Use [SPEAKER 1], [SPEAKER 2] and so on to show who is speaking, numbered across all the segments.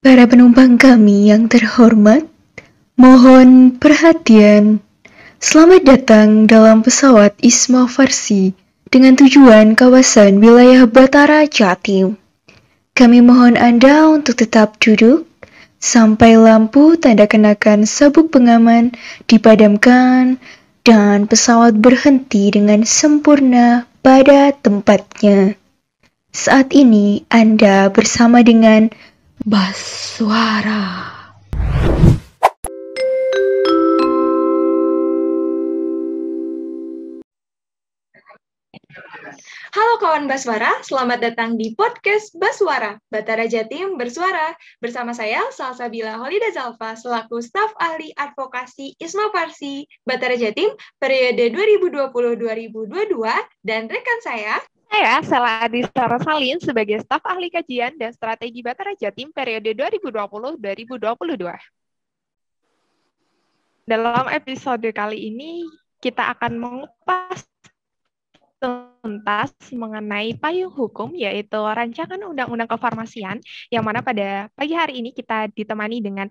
[SPEAKER 1] Para penumpang kami yang terhormat, mohon perhatian. Selamat datang dalam pesawat Isma Farsi dengan tujuan kawasan wilayah Batara, Jatim. Kami mohon Anda untuk tetap duduk sampai lampu tanda kenakan sabuk pengaman dipadamkan dan pesawat berhenti dengan sempurna pada tempatnya. Saat ini Anda bersama dengan Baswara.
[SPEAKER 2] Halo kawan Baswara, selamat datang di podcast Baswara, Batara Jatim bersuara. Bersama saya, Salsabila Holida Zalfa, selaku staf ahli advokasi Isma Farsi, Batara Jatim, periode 2020-2022, dan rekan saya,
[SPEAKER 3] Sela Adhistara Salin, sebagai staf ahli kajian dan strategi Batara Jatim, periode 2020-2022. Dalam episode kali ini, kita akan mengupas tuntas mengenai payung hukum, yaitu rancangan undang-undang kefarmasian, yang mana pada pagi hari ini kita ditemani dengan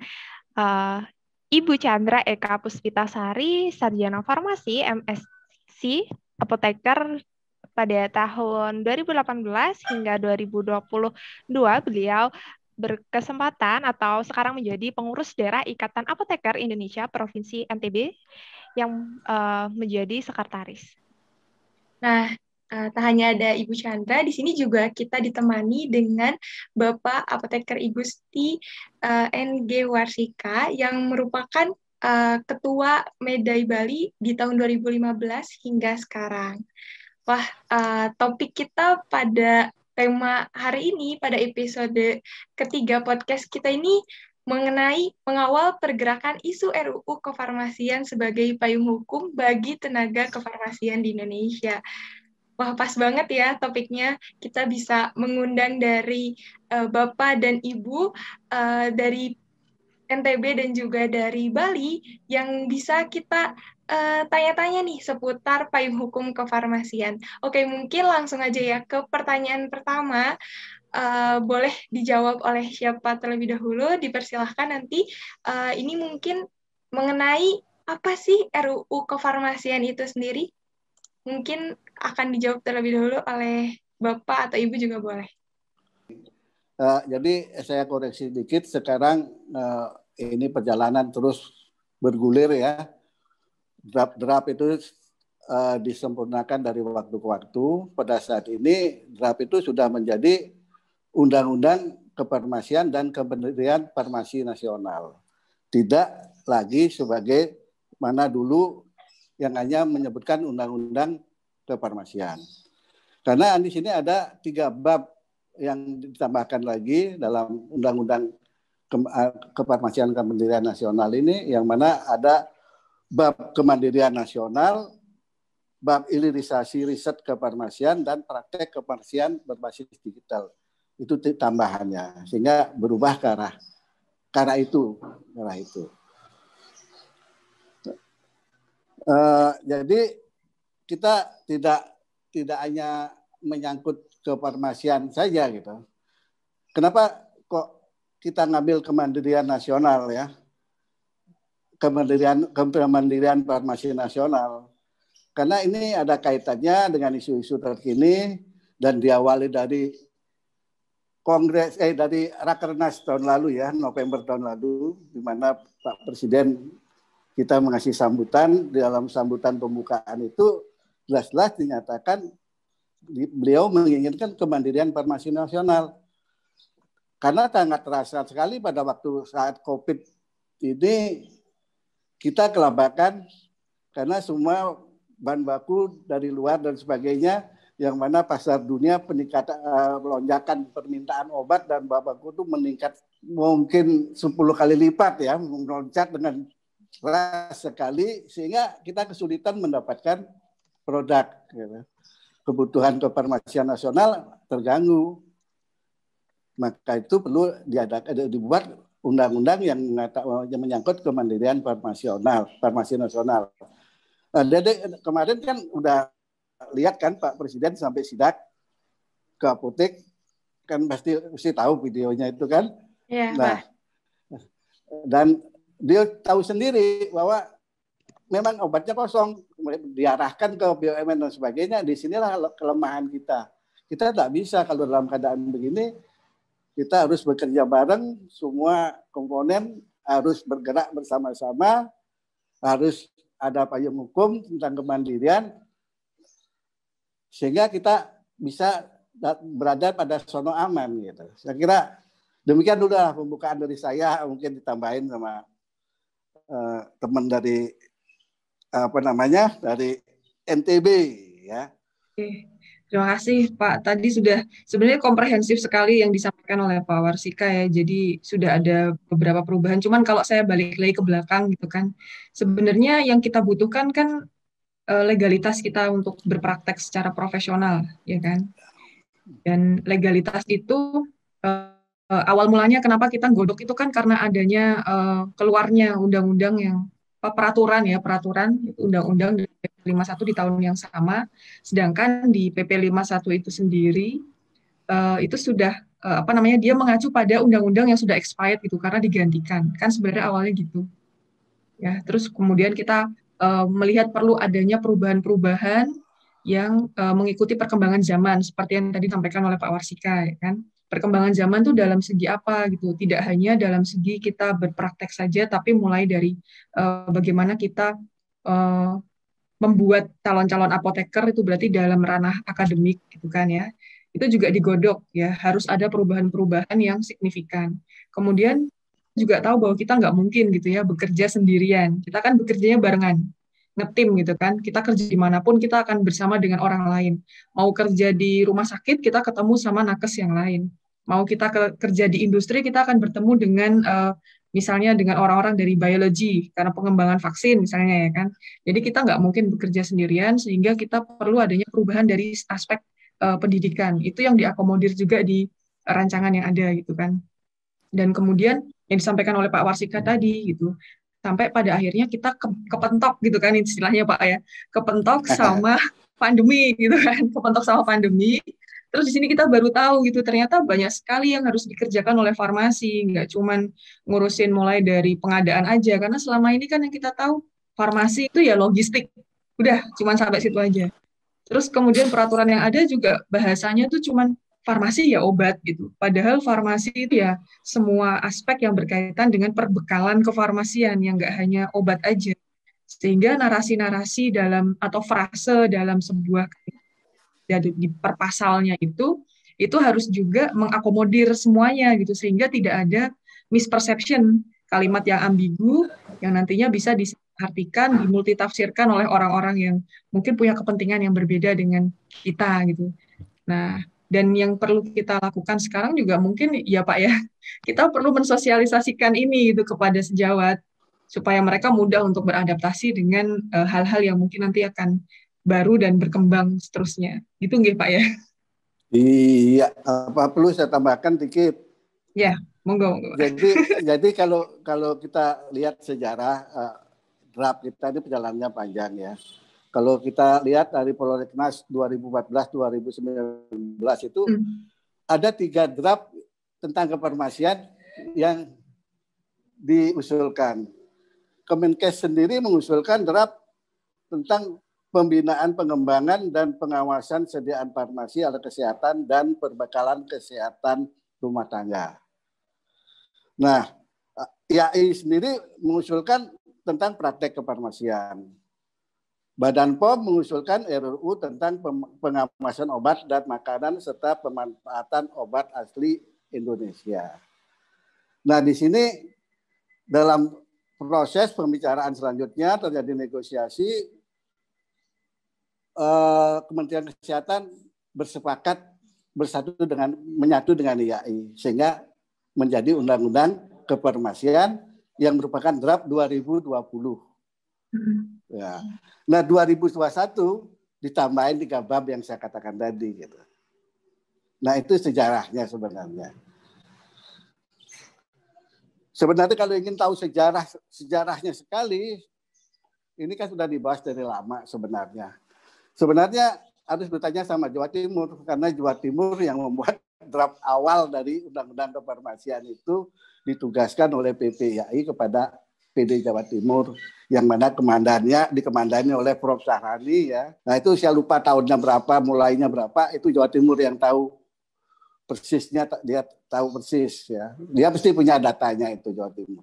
[SPEAKER 3] Ibu Chandra Eka Puspitasari, Sarjana Farmasi, MSc, apoteker pada tahun 2018 hingga 2022. Beliau berkesempatan atau sekarang menjadi pengurus daerah Ikatan Apoteker Indonesia Provinsi NTB yang menjadi sekretaris.
[SPEAKER 2] Nah, tak hanya ada Ibu Chandra, di sini juga kita ditemani dengan Bapak Apoteker Igusti NG Warsika yang merupakan Ketua Medai Bali di tahun 2015 hingga sekarang. Wah, topik kita pada tema hari ini, pada episode ketiga podcast kita ini, mengenai mengawal pergerakan isu RUU Kefarmasian sebagai payung hukum bagi tenaga kefarmasian di Indonesia. Wah, pas banget ya topiknya. Kita bisa mengundang dari Bapak dan Ibu dari NTB dan juga dari Bali yang bisa kita tanya-tanya nih seputar payung hukum kefarmasian. Oke, mungkin langsung aja ya ke pertanyaan pertama. Boleh dijawab oleh siapa terlebih dahulu, dipersilahkan nanti. Ini mungkin mengenai apa sih RUU Kefarmasian itu sendiri? Mungkin akan dijawab terlebih dahulu oleh Bapak atau Ibu juga boleh.
[SPEAKER 4] Jadi saya koreksi dikit, sekarang ini perjalanan terus bergulir ya. Draft itu disempurnakan dari waktu ke waktu. Pada saat ini draft itu sudah menjadi Undang-Undang Kefarmasian dan Kementerian Farmasi Nasional. Tidak lagi sebagai mana dulu yang hanya menyebutkan Undang-Undang Kefarmasian. Karena di sini ada 3 bab yang ditambahkan lagi dalam Undang-Undang Kefarmasian Kementerian Nasional ini, yang mana ada bab kemandirian nasional, bab hilirisasi riset kefarmasian, dan praktek kefarmasian berbasis digital. Itu tambahannya, sehingga berubah ke arah itu. Jadi kita tidak hanya menyangkut kefarmasian saja gitu. Kenapa kok kita ngambil kemandirian nasional ya? Kemandirian farmasi nasional. Karena ini ada kaitannya dengan isu-isu terkini dan diawali dari dari Rakernas tahun lalu ya, November tahun lalu, di mana Pak Presiden kita mengasih sambutan. Di dalam sambutan pembukaan itu jelas-jelas dinyatakan beliau menginginkan kemandirian farmasi nasional. Karena sangat terasa sekali pada waktu saat COVID ini kita kelabakan karena semua bahan baku dari luar dan sebagainya, yang mana pasar dunia peningkatan lonjakan permintaan obat dan bahan baku itu meningkat mungkin 10 kali lipat ya, melonjak dengan keras sekali, sehingga kita kesulitan mendapatkan produk gitu. Kebutuhan kefarmasian nasional terganggu. Maka itu perlu dibuat undang-undang yang menyangkut kemandirian farmasi nasional. Jadi kemarin kan udah lihat kan Pak Presiden sampai sidak ke apotek, kan pasti tahu videonya itu kan.
[SPEAKER 2] Ya,
[SPEAKER 4] Nah,
[SPEAKER 2] Pak.
[SPEAKER 4] dan dia tahu sendiri bahwa memang obatnya kosong, diarahkan ke BUMN dan sebagainya. Disinilah kelemahan kita. Kita tidak bisa kalau dalam keadaan begini, kita harus bekerja bareng, semua komponen harus bergerak bersama-sama, harus ada payung hukum tentang kemandirian, sehingga kita bisa berada pada zona aman gitu. Saya kira demikian dulu lah pembukaan dari saya, mungkin ditambahin sama teman dari dari NTB ya.
[SPEAKER 5] Oke. Terima kasih Pak. Tadi sudah sebenarnya komprehensif sekali yang disampaikan oleh Pak Warsika ya. Jadi sudah ada beberapa perubahan. Cuman kalau saya balik lagi ke belakang gitu kan, sebenarnya yang kita butuhkan kan legalitas kita untuk berpraktek secara profesional, ya kan? Dan legalitas itu awal mulanya kenapa kita godok itu kan karena adanya keluarnya undang-undang yang peraturan undang-undang 51 di tahun yang sama, sedangkan di PP 51 itu sendiri itu sudah dia mengacu pada undang-undang yang sudah expired gitu karena digantikan. Kan sebenarnya awalnya gitu. Ya, terus kemudian kita melihat perlu adanya perubahan-perubahan yang mengikuti perkembangan zaman seperti yang tadi disampaikan oleh Pak Warsika, ya kan? Perkembangan zaman itu dalam segi apa gitu? Tidak hanya dalam segi kita berpraktek saja, tapi mulai dari bagaimana kita membuat calon-calon apoteker itu berarti dalam ranah akademik gitu kan ya. Itu juga digodok ya, harus ada perubahan-perubahan yang signifikan. Kemudian juga tahu bahwa kita nggak mungkin gitu ya bekerja sendirian. Kita kan bekerjanya barengan, ngetim gitu kan. Kita kerja dimanapun kita akan bersama dengan orang lain. Mau kerja di rumah sakit kita ketemu sama nakes yang lain. Mau kita kerja di industri kita akan bertemu dengan misalnya dengan orang-orang dari biologi karena pengembangan vaksin misalnya ya kan. Jadi kita nggak mungkin bekerja sendirian sehingga kita perlu adanya perubahan dari aspek pendidikan. Itu yang diakomodir juga di rancangan yang ada gitu kan. Dan kemudian yang disampaikan oleh Pak Warsika tadi gitu, sampai pada akhirnya kita kepentok gitu kan istilahnya Pak ya, kepentok sama pandemi gitu kan, kepentok sama pandemi. Terus di sini kita baru tahu gitu ternyata banyak sekali yang harus dikerjakan oleh farmasi, nggak cuman ngurusin mulai dari pengadaan aja, karena selama ini kan yang kita tahu farmasi itu ya logistik, udah cuman sampai situ aja. Terus kemudian peraturan yang ada juga bahasanya tuh cuman farmasi ya obat gitu. Padahal farmasi itu ya semua aspek yang berkaitan dengan perbekalan kefarmasian yang nggak hanya obat aja. Sehingga narasi-narasi dalam atau frase dalam sebuah di perpasalnya itu harus juga mengakomodir semuanya gitu sehingga tidak ada misperception kalimat yang ambigu yang nantinya bisa diartikan, dimultitafsirkan oleh orang-orang yang mungkin punya kepentingan yang berbeda dengan kita gitu. Nah, dan yang perlu kita lakukan sekarang juga mungkin ya Pak ya, kita perlu mensosialisasikan ini gitu kepada sejawat supaya mereka mudah untuk beradaptasi dengan hal-hal yang mungkin nanti akan baru dan berkembang seterusnya. Gitu nggih Pak ya?
[SPEAKER 4] Iya, apa perlu saya tambahkan dikit?
[SPEAKER 5] Ya, monggo.
[SPEAKER 4] Jadi kalau kita lihat sejarah draft kita ini perjalanannya panjang ya. Kalau kita lihat dari Prolegnas 2014-2019 itu ada 3 draft tentang kefarmasian yang diusulkan. Kemenkes sendiri mengusulkan draft tentang pembinaan, pengembangan, dan pengawasan sediaan farmasi, alat kesehatan, dan perbekalan kesehatan rumah tangga. Nah, IAI sendiri mengusulkan tentang praktek kefarmasian. Badan POM mengusulkan RUU tentang pengawasan obat dan makanan serta pemanfaatan obat asli Indonesia. Nah, di sini dalam proses pembicaraan selanjutnya terjadi negosiasi, Kementerian Kesehatan bersepakat menyatu dengan IAI sehingga menjadi undang-undang kefarmasian yang merupakan draft 2020. Ya. Nah, 2021 ditambahin 3 bab yang saya katakan tadi gitu. Nah, itu sejarahnya sebenarnya. Sebenarnya kalau ingin tahu sejarahnya sekali, ini kan sudah dibahas dari lama sebenarnya. Sebenarnya harus bertanya sama Jawa Timur karena Jawa Timur yang membuat draft awal dari Undang-Undang Kefarmasian itu ditugaskan oleh PPIAI kepada PD Jawa Timur, yang mana dikemandani oleh Prof. Sahrani ya. Nah itu saya lupa tahunnya berapa, mulainya berapa, itu Jawa Timur yang tahu persisnya, dia tahu persis ya. Dia pasti punya datanya itu Jawa Timur.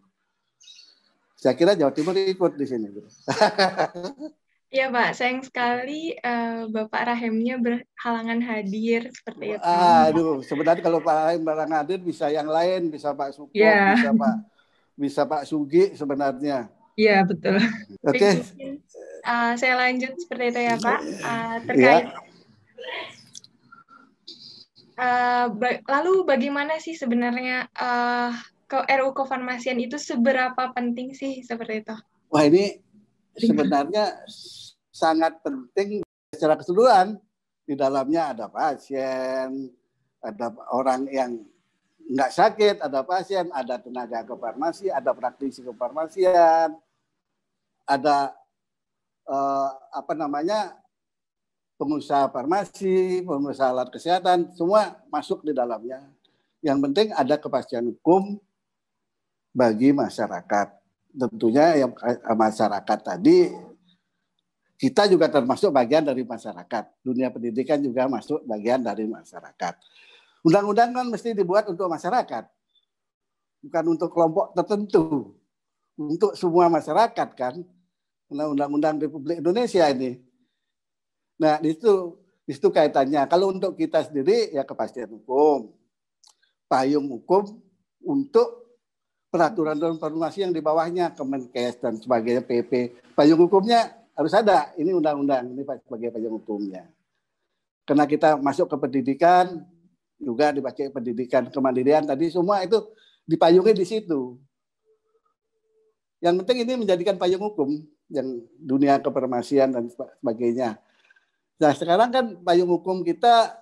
[SPEAKER 4] Saya kira Jawa Timur ikut di sini.
[SPEAKER 2] Iya Pak, sayang sekali Bapak Rahimnya berhalangan hadir seperti itu.
[SPEAKER 4] Aduh, sebenarnya kalau Pak Rahim barang hadir bisa yang lain, bisa Pak Suko,
[SPEAKER 5] Ya,
[SPEAKER 4] bisa Pak Sugi sebenarnya.
[SPEAKER 5] iya betul.
[SPEAKER 4] Oke.
[SPEAKER 2] Mungkin saya lanjut seperti itu ya Pak.
[SPEAKER 4] Ya.
[SPEAKER 2] Terkait lalu bagaimana sih sebenarnya RUU Kefarmasian itu seberapa penting sih seperti itu?
[SPEAKER 4] Wah ini sebenarnya sangat penting secara keseluruhan. Di dalamnya ada pasien, ada orang yang nggak sakit, ada pasien, ada tenaga kefarmasi, ada praktisi kefarmasian, ada pengusaha farmasi, pengusaha alat kesehatan, semua masuk di dalamnya. Yang penting ada kepastian hukum bagi masyarakat. Tentunya yang masyarakat tadi, kita juga termasuk bagian dari masyarakat. Dunia pendidikan juga masuk bagian dari masyarakat. Undang-undang kan mesti dibuat untuk masyarakat, bukan untuk kelompok tertentu, untuk semua masyarakat kan. Karena Undang-Undang Republik Indonesia ini. Nah, di situ kaitannya. Kalau untuk kita sendiri ya kepastian hukum, payung hukum untuk peraturan dan informasi yang di bawahnya, Kemenkes dan sebagainya, PP. Payung hukumnya harus ada. Ini undang-undang, ini sebagai payung hukumnya. Karena kita masuk ke pendidikan, juga dipakai pendidikan kemandirian tadi, semua itu dipayungi di situ. Yang penting ini menjadikan payung hukum yang dunia kefarmasian dan sebagainya. Nah sekarang kan payung hukum kita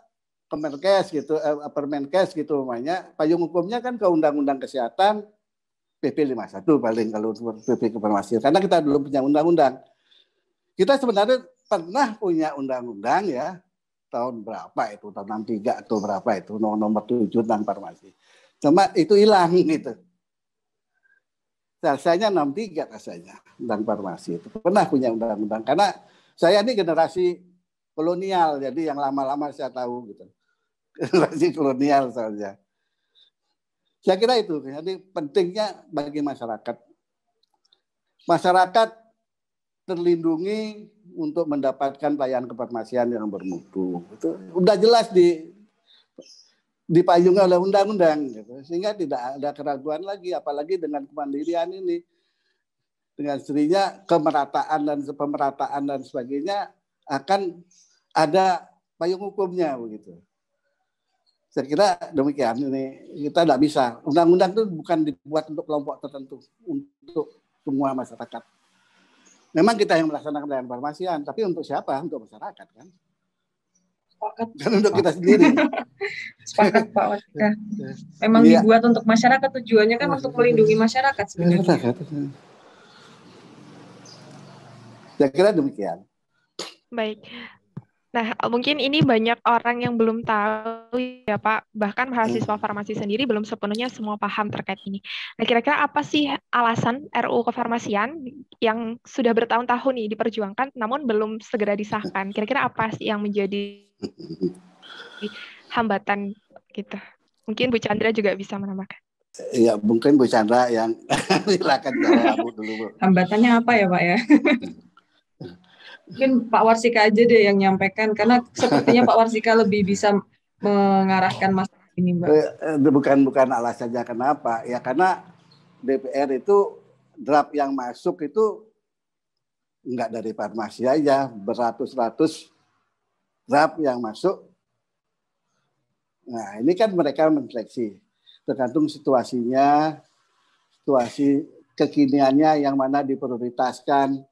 [SPEAKER 4] Kemenkes gitu, Permenkes gitu namanya. Payung hukumnya kan ke Undang-Undang Kesehatan PP 51 paling kalau PP kefarmasian. Karena kita belum punya undang-undang. Kita sebenarnya pernah punya undang-undang ya. Tahun berapa itu, tahun 63 atau berapa itu, nomor 7 tentang farmasi. Cuma itu hilang gitu. Rasanya 63 rasanya tentang farmasi itu. Pernah punya undang-undang. Karena saya ini generasi kolonial, jadi yang lama-lama saya tahu gitu. Generasi kolonial saja. Saya kira itu, jadi pentingnya bagi masyarakat. Masyarakat terlindungi untuk mendapatkan pelayanan kefarmasian yang bermutu. Itu udah jelas dipayungi oleh undang-undang, gitu. Sehingga tidak ada keraguan lagi, apalagi dengan kemandirian ini, dengan sendirinya pemerataan dan sebagainya akan ada payung hukumnya begitu. Saya kira demikian. Ini kita tidak bisa. Undang-undang itu bukan dibuat untuk kelompok tertentu, untuk semua masyarakat. Memang kita yang melaksanakan pelayanan kefarmasian, tapi untuk siapa? Untuk masyarakat kan?
[SPEAKER 5] Sepakat.
[SPEAKER 4] Dan untuk kita sendiri.
[SPEAKER 5] Sepakat Pak Warsika. Memang dibuat untuk masyarakat, tujuannya kan untuk melindungi masyarakat sebenarnya.
[SPEAKER 4] Saya kira demikian.
[SPEAKER 3] Baik. Nah, mungkin ini banyak orang yang belum tahu ya Pak, bahkan mahasiswa farmasi sendiri belum sepenuhnya semua paham terkait ini. Nah, kira-kira apa sih alasan RUU Kefarmasian yang sudah bertahun-tahun nih diperjuangkan namun belum segera disahkan? Kira-kira apa sih yang menjadi hambatan gitu? Mungkin Bu Chandra juga bisa menambahkan.
[SPEAKER 4] Ya, mungkin Bu Chandra yang silakan jawab dulu, Bu.
[SPEAKER 5] Hambatannya apa ya, Pak ya? Mungkin Pak Warsika aja deh yang nyampaikan, karena sepertinya Pak Warsika lebih bisa mengarahkan masalah ini, Mbak.
[SPEAKER 4] Bukan alasannya kenapa, ya karena DPR itu draft yang masuk itu enggak dari farmasi aja, beratus-ratus draft yang masuk. Nah ini kan mereka menseleksi, tergantung situasinya, situasi kekiniannya yang mana diprioritaskan.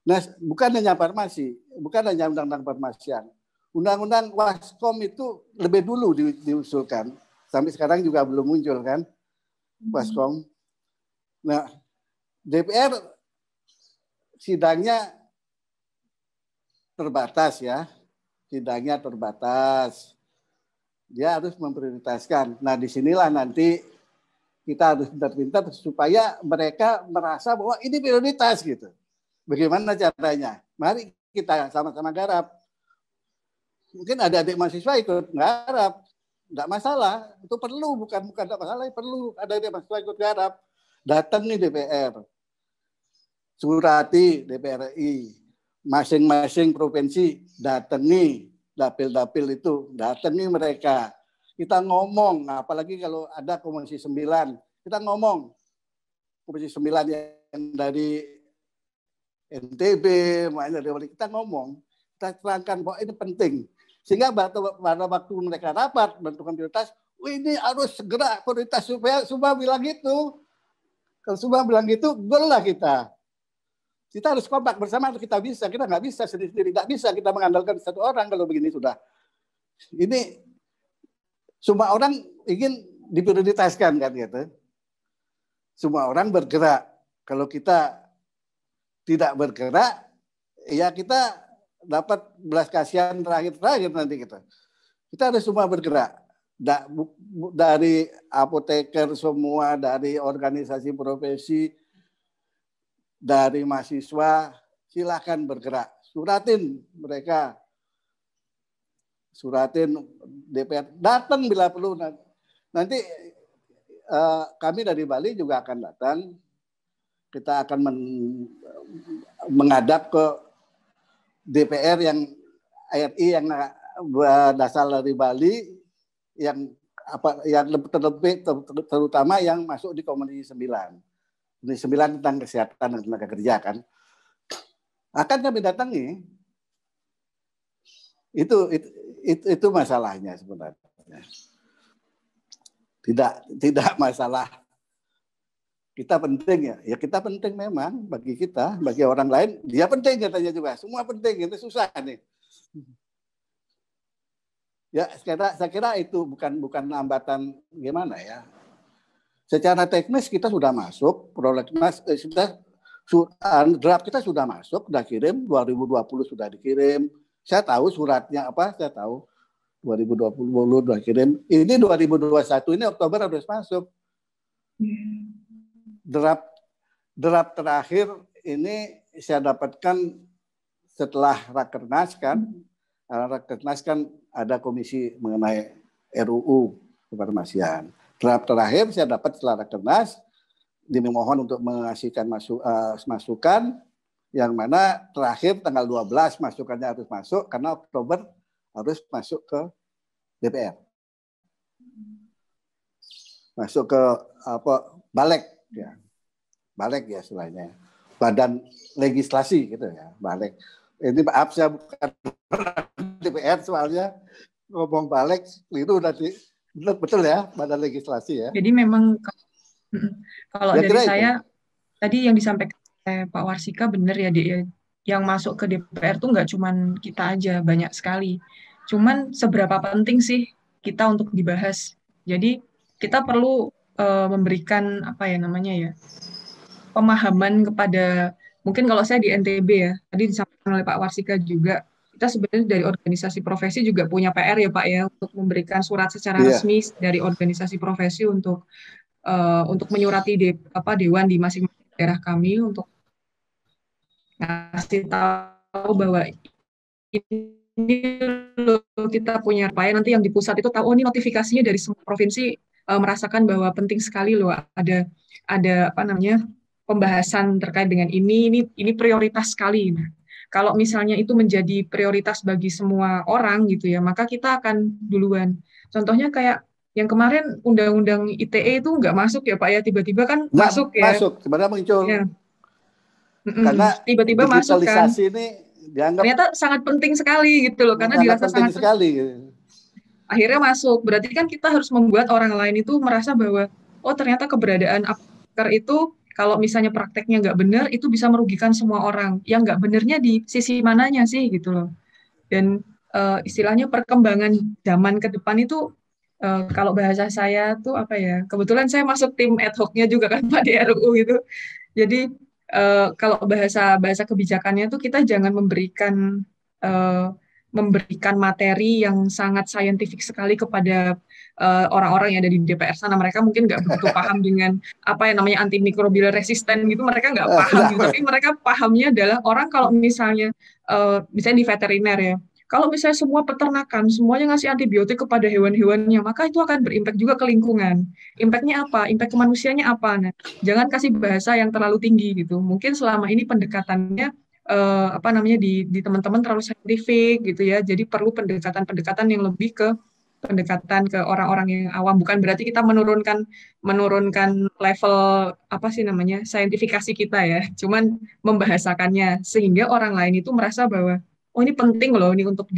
[SPEAKER 4] Nah, bukan hanya farmasi, bukan hanya undang-undang farmasian. Undang-undang Waskom itu lebih dulu diusulkan. Sampai sekarang juga belum muncul kan, Waskom. Nah, DPR sidangnya terbatas ya. Sidangnya terbatas. Dia harus memprioritaskan. Nah, disinilah nanti kita harus pintar-pintar supaya mereka merasa bahwa ini prioritas gitu. Bagaimana caranya? Mari kita sama-sama garap. Mungkin ada adik mahasiswa ikut garap, nggak masalah. Itu perlu, bukan nggak masalah, perlu ada adik mahasiswa ikut garap. Datang nih DPR, surati DPR RI, masing-masing provinsi datangi dapil-dapil itu, datangi mereka. Kita ngomong, apalagi kalau ada Komisi 9, kita ngomong. Komisi 9 yang dari NTB, kita ngomong, kita terangkan bahwa ini penting. Sehingga pada waktu mereka rapat, menentukan prioritas, ini harus segera prioritas supaya Subah bilang gitu. Kalau Subah bilang gitu, gol lah kita. Kita harus kompak bersama, kita bisa. Kita nggak bisa sendiri-sendiri. Nggak bisa kita mengandalkan satu orang kalau begini sudah. Ini semua orang ingin diprioritaskan kan gitu. Semua orang bergerak. Kalau kita tidak bergerak, ya kita dapat belas kasihan terakhir nanti kita. Kita harus semua bergerak. Dari apoteker semua, dari organisasi profesi, dari mahasiswa, silakan bergerak. Suratin mereka. Suratin DPR. Datang bila perlu. Nanti kami dari Bali juga akan datang. Kita akan menghadap ke DPR yang RI yang berasal dari Bali, yang terlebih terutama yang masuk di Komisi 9. Komisi 9 tentang kesehatan dan tenaga kerja kan. Akan kami datangi. Itu masalahnya sebenarnya. Tidak masalah kita penting ya kita penting memang bagi kita, bagi orang lain dia penting katanya juga, semua penting, itu susah nih. Ya saya kira itu bukan hambatan gimana ya. Secara teknis kita sudah masuk, prolegnas draft kita sudah masuk, sudah kirim, 2020 sudah dikirim. Saya tahu suratnya apa, saya tahu 2020 sudah kirim. Ini 2021 ini Oktober harus masuk. Draft terakhir ini saya dapatkan setelah Rakernas kan. Rakernas kan ada komisi mengenai RUU kefarmasian. Draft terakhir saya dapat setelah Rakernas, dimohon untuk mengasihkan masukan, yang mana terakhir tanggal 12 masukannya harus masuk karena Oktober harus masuk ke DPR. Masuk ke Balek ya. Balek ya istilahnya. Badan legislasi gitu ya, Balek. Ini maaf saya bukan DPR soalnya ngomong Balek itu nanti betul ya, badan legislasi ya.
[SPEAKER 5] Jadi memang kalau
[SPEAKER 4] Ya,
[SPEAKER 5] dari saya
[SPEAKER 4] itu.
[SPEAKER 5] tadi yang disampaikan oleh Pak Warsika benar ya, yang masuk ke DPR tuh nggak cuman kita aja, banyak sekali. Cuman seberapa penting sih kita untuk dibahas. Jadi kita perlu memberikan pemahaman kepada, mungkin kalau saya di NTB ya, tadi disampaikan oleh Pak Warsika juga, kita sebenarnya dari organisasi profesi juga punya PR ya Pak ya, untuk memberikan surat secara resmi dari organisasi profesi untuk menyurati dewan di masing-masing daerah kami untuk ngasih tahu bahwa ini loh kita punya upaya, nanti yang di pusat itu tahu, ini notifikasinya dari semua provinsi merasakan bahwa penting sekali loh ada pembahasan terkait dengan ini prioritas sekali. Nah, kalau misalnya itu menjadi prioritas bagi semua orang gitu ya, maka kita akan duluan. Contohnya kayak yang kemarin undang-undang ITE itu nggak masuk ya Pak ya, tiba-tiba kan masuk ya.
[SPEAKER 4] Masuk, sebenarnya muncul.
[SPEAKER 5] Ya.
[SPEAKER 4] Karena
[SPEAKER 5] tiba-tiba masuk kan.
[SPEAKER 4] Ini dianggap
[SPEAKER 5] ternyata sangat penting sekali gitu loh, karena dirasa sangat
[SPEAKER 4] sekali.
[SPEAKER 5] Akhirnya masuk. Berarti kan kita harus membuat orang lain itu merasa bahwa ternyata keberadaan apoteker itu kalau misalnya prakteknya nggak benar, itu bisa merugikan semua orang. Yang nggak benernya di sisi mananya sih gitu loh. Dan istilahnya perkembangan zaman ke depan itu, kalau bahasa saya tuh kebetulan saya masuk tim ad hoc-nya juga kan Pak di RUU gitu. Jadi kalau bahasa kebijakannya tuh kita jangan memberikan memberikan materi yang sangat saintifik sekali kepada orang-orang yang ada di DPR sana. Mereka mungkin nggak begitu paham dengan apa yang namanya antimikrobial resisten gitu, mereka nggak paham gitu. Tapi mereka pahamnya adalah orang kalau misalnya di veteriner ya, kalau misalnya semua peternakan semuanya ngasih antibiotik kepada hewan-hewannya, maka itu akan berimpact juga ke lingkungan. Impactnya apa? Impact ke manusianya apa? Nah, jangan kasih bahasa yang terlalu tinggi gitu. Mungkin selama ini pendekatannya di teman-teman terlalu saintifik gitu ya. Jadi perlu pendekatan-pendekatan yang lebih ke pendekatan ke orang-orang yang awam. Bukan berarti kita menurunkan level saintifikasi kita ya. Cuman membahasakannya sehingga orang lain itu merasa bahwa oh ini penting loh ini untuk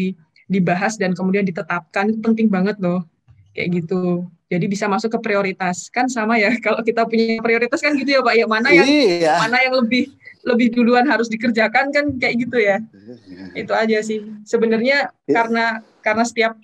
[SPEAKER 5] dibahas dan kemudian ditetapkan, itu penting banget loh. Kayak gitu. Jadi bisa masuk ke prioritas. Kan sama ya kalau kita punya prioritas kan gitu ya Pak. Ya mana yang lebih duluan harus dikerjakan kan kayak gitu ya. Itu aja sih. Sebenarnya karena setiap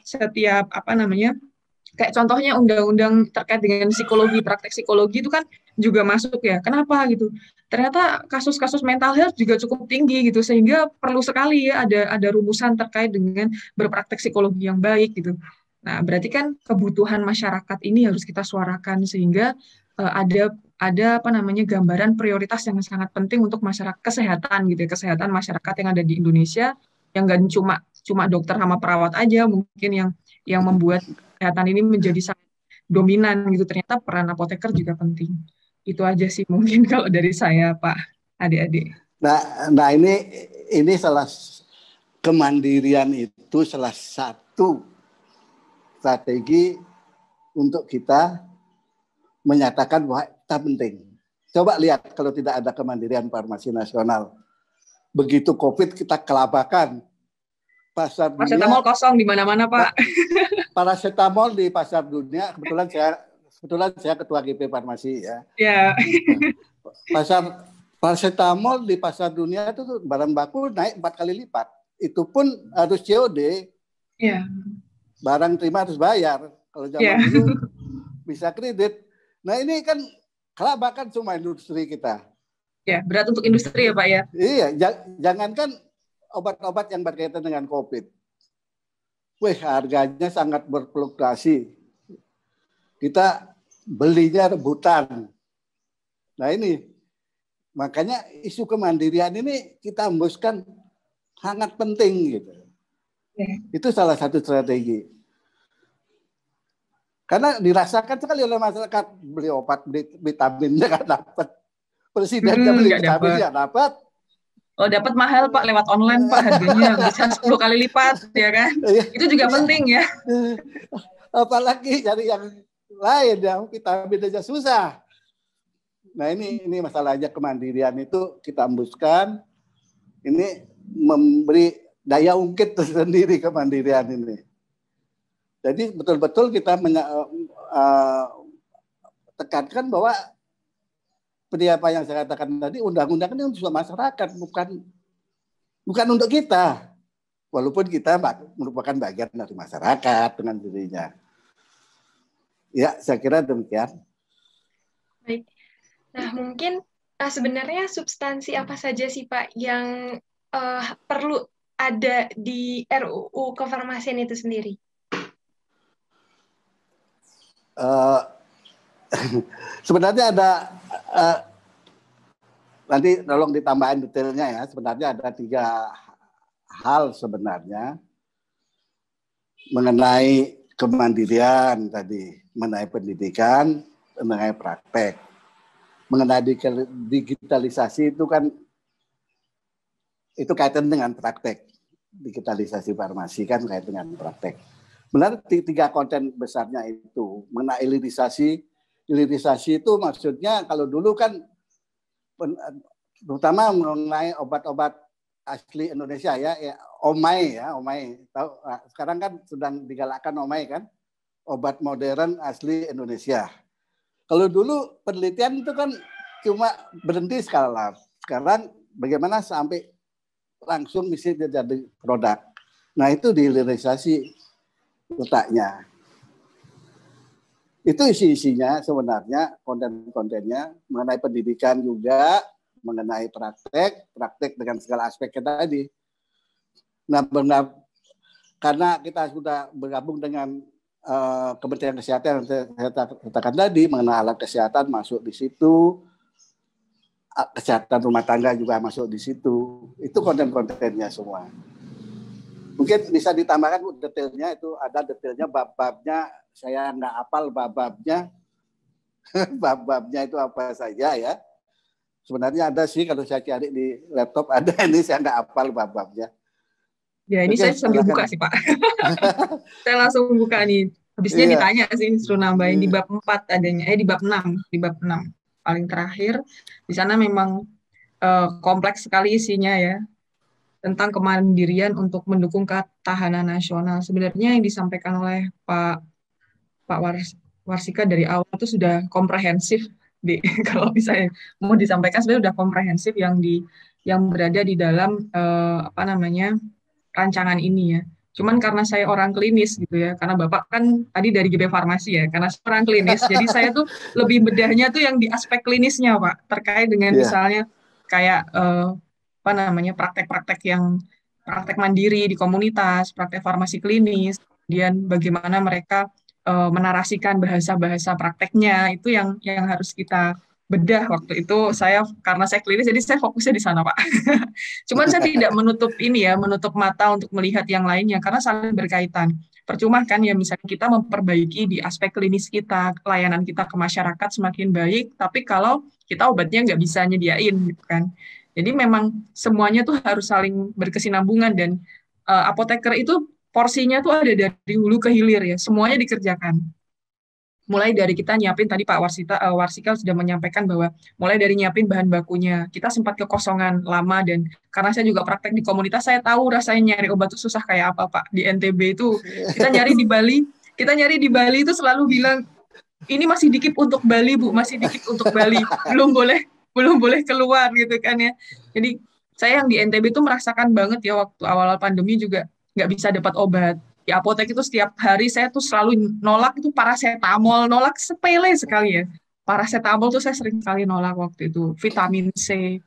[SPEAKER 5] kayak contohnya undang-undang terkait dengan psikologi, praktek psikologi itu kan juga masuk ya. Kenapa gitu? Ternyata kasus-kasus mental health juga cukup tinggi gitu, sehingga perlu sekali ya ada rumusan terkait dengan berpraktek psikologi yang baik gitu. Nah, berarti kan kebutuhan masyarakat ini harus kita suarakan sehingga ada gambaran prioritas yang sangat penting untuk masyarakat kesehatan gitu ya, kesehatan masyarakat yang ada di Indonesia yang nggak cuma dokter sama perawat aja mungkin yang membuat kesehatan ini menjadi sangat dominan gitu. Ternyata peran apoteker juga penting. Itu aja sih mungkin kalau dari saya Pak, adik-adik.
[SPEAKER 4] Nah ini kemandirian itu salah satu strategi untuk kita menyatakan bahwa kita penting. Coba lihat kalau tidak ada kemandirian farmasi nasional. Begitu COVID kita kelabakan.
[SPEAKER 5] Paracetamol kosong di mana-mana Pak.
[SPEAKER 4] Paracetamol di pasar dunia, kebetulan saya ketua GP Farmasi ya.
[SPEAKER 5] Ya.
[SPEAKER 4] Paracetamol di pasar dunia itu barang baku naik 4 kali lipat. Itu pun harus COD.
[SPEAKER 5] Ya.
[SPEAKER 4] Barang terima harus bayar. Kalau zaman dulu bisa kredit. Nah ini kan kelabakan semua industri kita.
[SPEAKER 5] Ya, berat untuk industri ya Pak ya.
[SPEAKER 4] Iya, jangankan obat-obat yang berkaitan dengan COVID. Harganya sangat berfluktuasi. Kita belinya rebutan. Nah ini, makanya isu kemandirian ini kita hembuskan sangat penting gitu. Itu salah satu strategi. Karena dirasakan sekali oleh masyarakat, beli obat, beli vitamin nggak dapat. Presidennya beli vitamin nggak dapat.
[SPEAKER 5] Oh dapat mahal Pak lewat online Pak, harganya bisa 10 kali lipat ya kan. Itu juga penting ya.
[SPEAKER 4] Apalagi cari yang lain yang vitamin aja susah. Nah ini masalahnya kemandirian itu kita hembuskan. Ini memberi daya ungkit tersendiri kemandirian ini. Jadi betul-betul kita tekankan bahwa seperti apa yang saya katakan tadi, undang-undang ini untuk masyarakat, bukan untuk kita. Walaupun kita merupakan bagian dari masyarakat dengan dirinya. Ya, saya kira demikian.
[SPEAKER 2] Baik. Nah, mungkin sebenarnya substansi apa saja sih Pak yang perlu ada di RUU Kefarmasian itu sendiri?
[SPEAKER 4] Sebenarnya ada nanti tolong ditambahin detailnya ya. Sebenarnya ada 3 hal sebenarnya mengenai kemandirian tadi, mengenai pendidikan, mengenai praktek, mengenai digitalisasi itu kan itu kaitan dengan praktek. Digitalisasi farmasi kan kaitan dengan praktek. Benar 3 konten besarnya itu mengenai hilirisasi. Hilirisasi itu maksudnya kalau dulu kan terutama mengenai obat-obat asli Indonesia ya Omai. Tahu sekarang kan sedang digalakkan Omai kan, obat modern asli Indonesia. Kalau dulu penelitian itu kan cuma berhenti skala. Sekarang bagaimana sampai langsung bisa jadi produk. Nah itu dihilirisasi letaknya. Itu isi-isinya sebenarnya, konten-kontennya mengenai pendidikan juga, mengenai praktek dengan segala aspeknya tadi. Nah, benar karena kita sudah bergabung dengan Kementerian Kesehatan yang saya katakan tadi, mengenai alat kesehatan masuk di situ, kesehatan rumah tangga juga masuk di situ. Itu konten-kontennya semua. Mungkin bisa ditambahkan detailnya, itu ada detailnya, bab-babnya saya nggak hafal bab-babnya. Bab-babnya itu apa saja ya. Sebenarnya ada sih, kalau saya cari di laptop ada, ini saya nggak hafal bab-babnya.
[SPEAKER 5] Ya, ini
[SPEAKER 4] Oke,
[SPEAKER 5] saya sambil buka
[SPEAKER 4] silakan.
[SPEAKER 5] sih, Pak. Saya langsung buka nih. Habisnya
[SPEAKER 4] Iya.
[SPEAKER 5] ditanya sih, suruh nambahin di bab 4 adanya, di bab 6, paling terakhir. Di sana memang kompleks sekali isinya ya, tentang kemandirian untuk mendukung ketahanan nasional. Sebenarnya yang disampaikan oleh Pak Warsika dari awal itu sudah komprehensif, kalau misalnya mau disampaikan sebenarnya sudah komprehensif yang berada di dalam rancangan ini ya. Cuman karena saya orang klinis gitu ya, karena Bapak kan tadi dari GB Farmasi ya, karena saya orang klinis, jadi saya tuh lebih bedahnya tuh yang di aspek klinisnya Pak, terkait dengan misalnya kayak praktek mandiri di komunitas, praktek farmasi klinis, kemudian bagaimana mereka menarasikan bahasa-bahasa prakteknya, itu yang harus kita bedah waktu itu. Karena saya klinis, jadi saya fokusnya di sana, Pak. Cuman saya tidak menutup mata untuk melihat yang lainnya, karena saling berkaitan. Percuma kan ya, misalnya kita memperbaiki di aspek klinis kita, layanan kita ke masyarakat semakin baik, tapi kalau kita obatnya nggak bisa nyediain, gitu kan. Jadi memang semuanya tuh harus saling berkesinambungan, dan apoteker itu porsinya tuh ada dari hulu ke hilir ya, semuanya dikerjakan. Mulai dari kita nyiapin, tadi Pak Warsika sudah menyampaikan bahwa mulai dari nyiapin bahan bakunya, kita sempat kekosongan lama, dan karena saya juga praktek di komunitas, saya tahu rasanya nyari obat itu susah kayak apa Pak. Di NTB itu kita nyari di Bali itu selalu bilang, ini masih dikit untuk Bali Bu, masih dikit untuk Bali, belum boleh keluar gitu kan ya. Jadi saya yang di NTB itu merasakan banget ya, waktu awal pandemi juga nggak bisa dapat obat. Di apotek itu setiap hari saya tuh selalu nolak itu paracetamol, nolak sepele sekali ya. Paracetamol tuh saya sering sekali nolak waktu itu, vitamin C.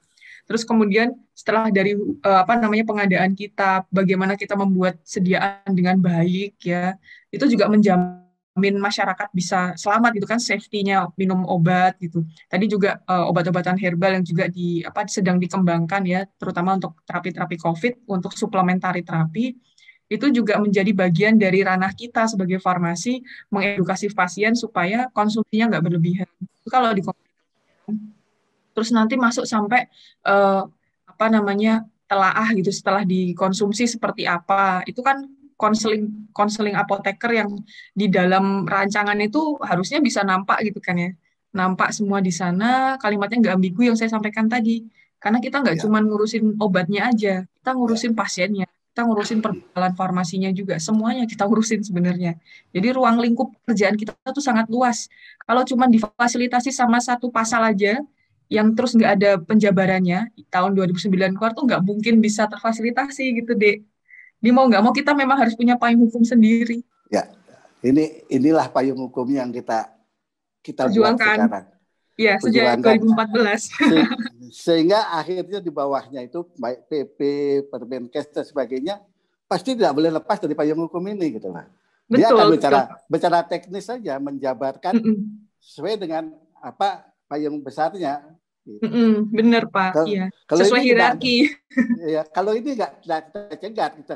[SPEAKER 5] Terus kemudian setelah dari pengadaan kita, bagaimana kita membuat sediaan dengan baik ya, itu juga menjamin masyarakat bisa selamat gitu kan, safety-nya minum obat gitu. Tadi juga obat-obatan herbal yang juga sedang dikembangkan ya, terutama untuk terapi-terapi COVID, untuk suplementari terapi. Itu juga menjadi bagian dari ranah kita sebagai farmasi, mengedukasi pasien supaya konsumsinya nggak berlebihan. Itu kalau di terus nanti masuk sampai telaah gitu, setelah dikonsumsi seperti apa. Itu kan konseling apoteker yang di dalam rancangan itu harusnya bisa nampak gitu kan ya. Nampak semua di sana, kalimatnya nggak ambigu yang saya sampaikan tadi. Karena kita nggak cuma ngurusin obatnya aja, kita ngurusin pasiennya, kita ngurusin perjalanan farmasinya juga, semuanya kita urusin sebenarnya. Jadi ruang lingkup pekerjaan kita tuh sangat luas. Kalau cuma difasilitasi sama satu pasal aja, yang terus nggak ada penjabarannya, tahun 2009 keluar tuh nggak mungkin bisa terfasilitasi gitu, Dek. Di mau nggak mau kita memang harus punya payung hukum sendiri.
[SPEAKER 4] Ya, inilah payung hukum yang kita buat sekarang.
[SPEAKER 5] Iya, sejak 2014.
[SPEAKER 4] Sehingga akhirnya di bawahnya itu baik PP, Permenkes dan sebagainya pasti tidak boleh lepas dari payung hukum ini gitu lah. Dia akan bicara teknis saja, menjabarkan sesuai dengan apa payung besarnya.
[SPEAKER 5] Gitu. Benar Pak. Iya. Sesuai hierarki.
[SPEAKER 4] Ya, kalau ini nggak kita cegat, kita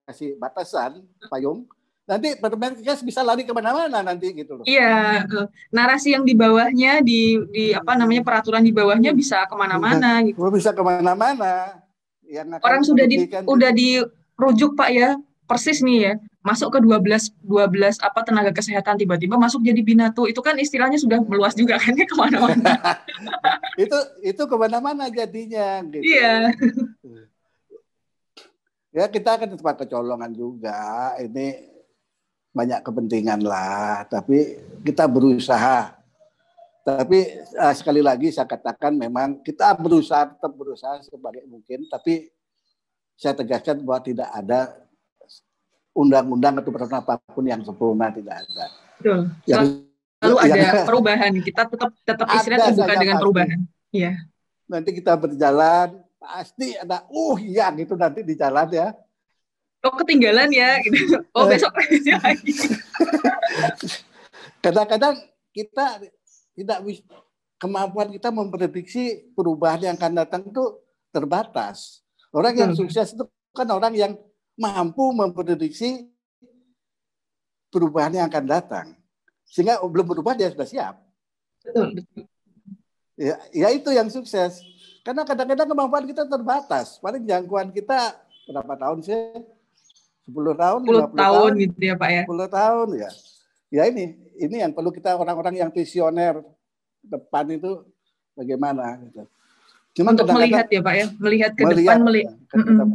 [SPEAKER 4] kasih batasan payung, nanti Permenkes bisa lari kemana-mana nanti gitu loh.
[SPEAKER 5] Iya, narasi yang di bawahnya di peraturan di bawahnya bisa kemana-mana gitu.
[SPEAKER 4] Bisa kemana-mana.
[SPEAKER 5] Orang sudah dirujuk Pak ya, persis nih ya, masuk ke 12 tenaga kesehatan tiba-tiba masuk jadi binatu, itu kan istilahnya sudah meluas juga kan ya, kemana-mana.
[SPEAKER 4] itu kemana-mana jadinya. Gitu.
[SPEAKER 5] Iya.
[SPEAKER 4] Ya kita kan tempat kecolongan juga, ini banyak kepentingan lah, tapi kita berusaha. Tapi sekali lagi saya katakan memang kita tetap berusaha sebaik mungkin, tapi saya tegaskan bahwa tidak ada undang-undang atau peraturan apapun yang sempurna, tidak ada.
[SPEAKER 5] Betul. Selalu ada perubahan, kita tetap istilahnya terbuka dengan perubahan. Iya.
[SPEAKER 4] Nanti kita berjalan, pasti ada, gitu nanti di jalan ya.
[SPEAKER 5] Oh ketinggalan ya, gitu. Oh besok revisi lagi.
[SPEAKER 4] Kadang-kadang kita tidak bisa, kemampuan kita memprediksi perubahan yang akan datang itu terbatas. Orang yang
[SPEAKER 5] Betul.
[SPEAKER 4] sukses itu kan orang yang mampu memprediksi perubahan yang akan datang. Sehingga belum berubah dia sudah siap.
[SPEAKER 5] Betul.
[SPEAKER 4] Ya itu yang sukses. Karena kadang-kadang kemampuan kita terbatas. Paling jangkauan kita berapa tahun sih? 10 tahun,
[SPEAKER 5] 10
[SPEAKER 4] 50
[SPEAKER 5] tahun
[SPEAKER 4] tahun,
[SPEAKER 5] gitu ya Pak ya.
[SPEAKER 4] 10 tahun ya. Ya ini yang perlu kita orang-orang yang visioner depan itu bagaimana gitu. Cuma
[SPEAKER 5] Untuk melihat ya Pak ya, melihat ke depan,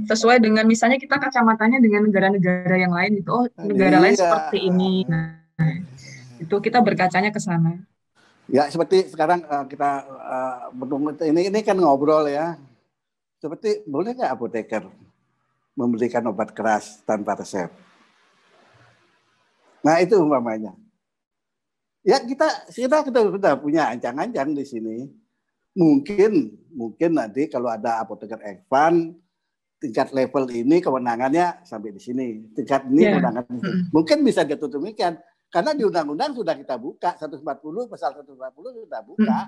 [SPEAKER 5] sesuai dengan misalnya kita kacamatanya dengan negara-negara yang lain gitu. Oh, negara lain seperti ini. Nah, itu kita berkacanya ke sana.
[SPEAKER 4] Ya seperti sekarang kita ini kan ngobrol ya. Seperti boleh nggak apoteker memberikan obat keras tanpa resep? Nah itu umpamanya. Ya kita sudah punya ancang-ancang di sini. Mungkin nanti kalau ada apoteker advance tingkat level ini kewenangannya sampai di sini, tingkat ini kewenangannya. Mungkin bisa diatur demikian. Karena di undang-undang sudah kita buka 140 pasal 140 sudah buka.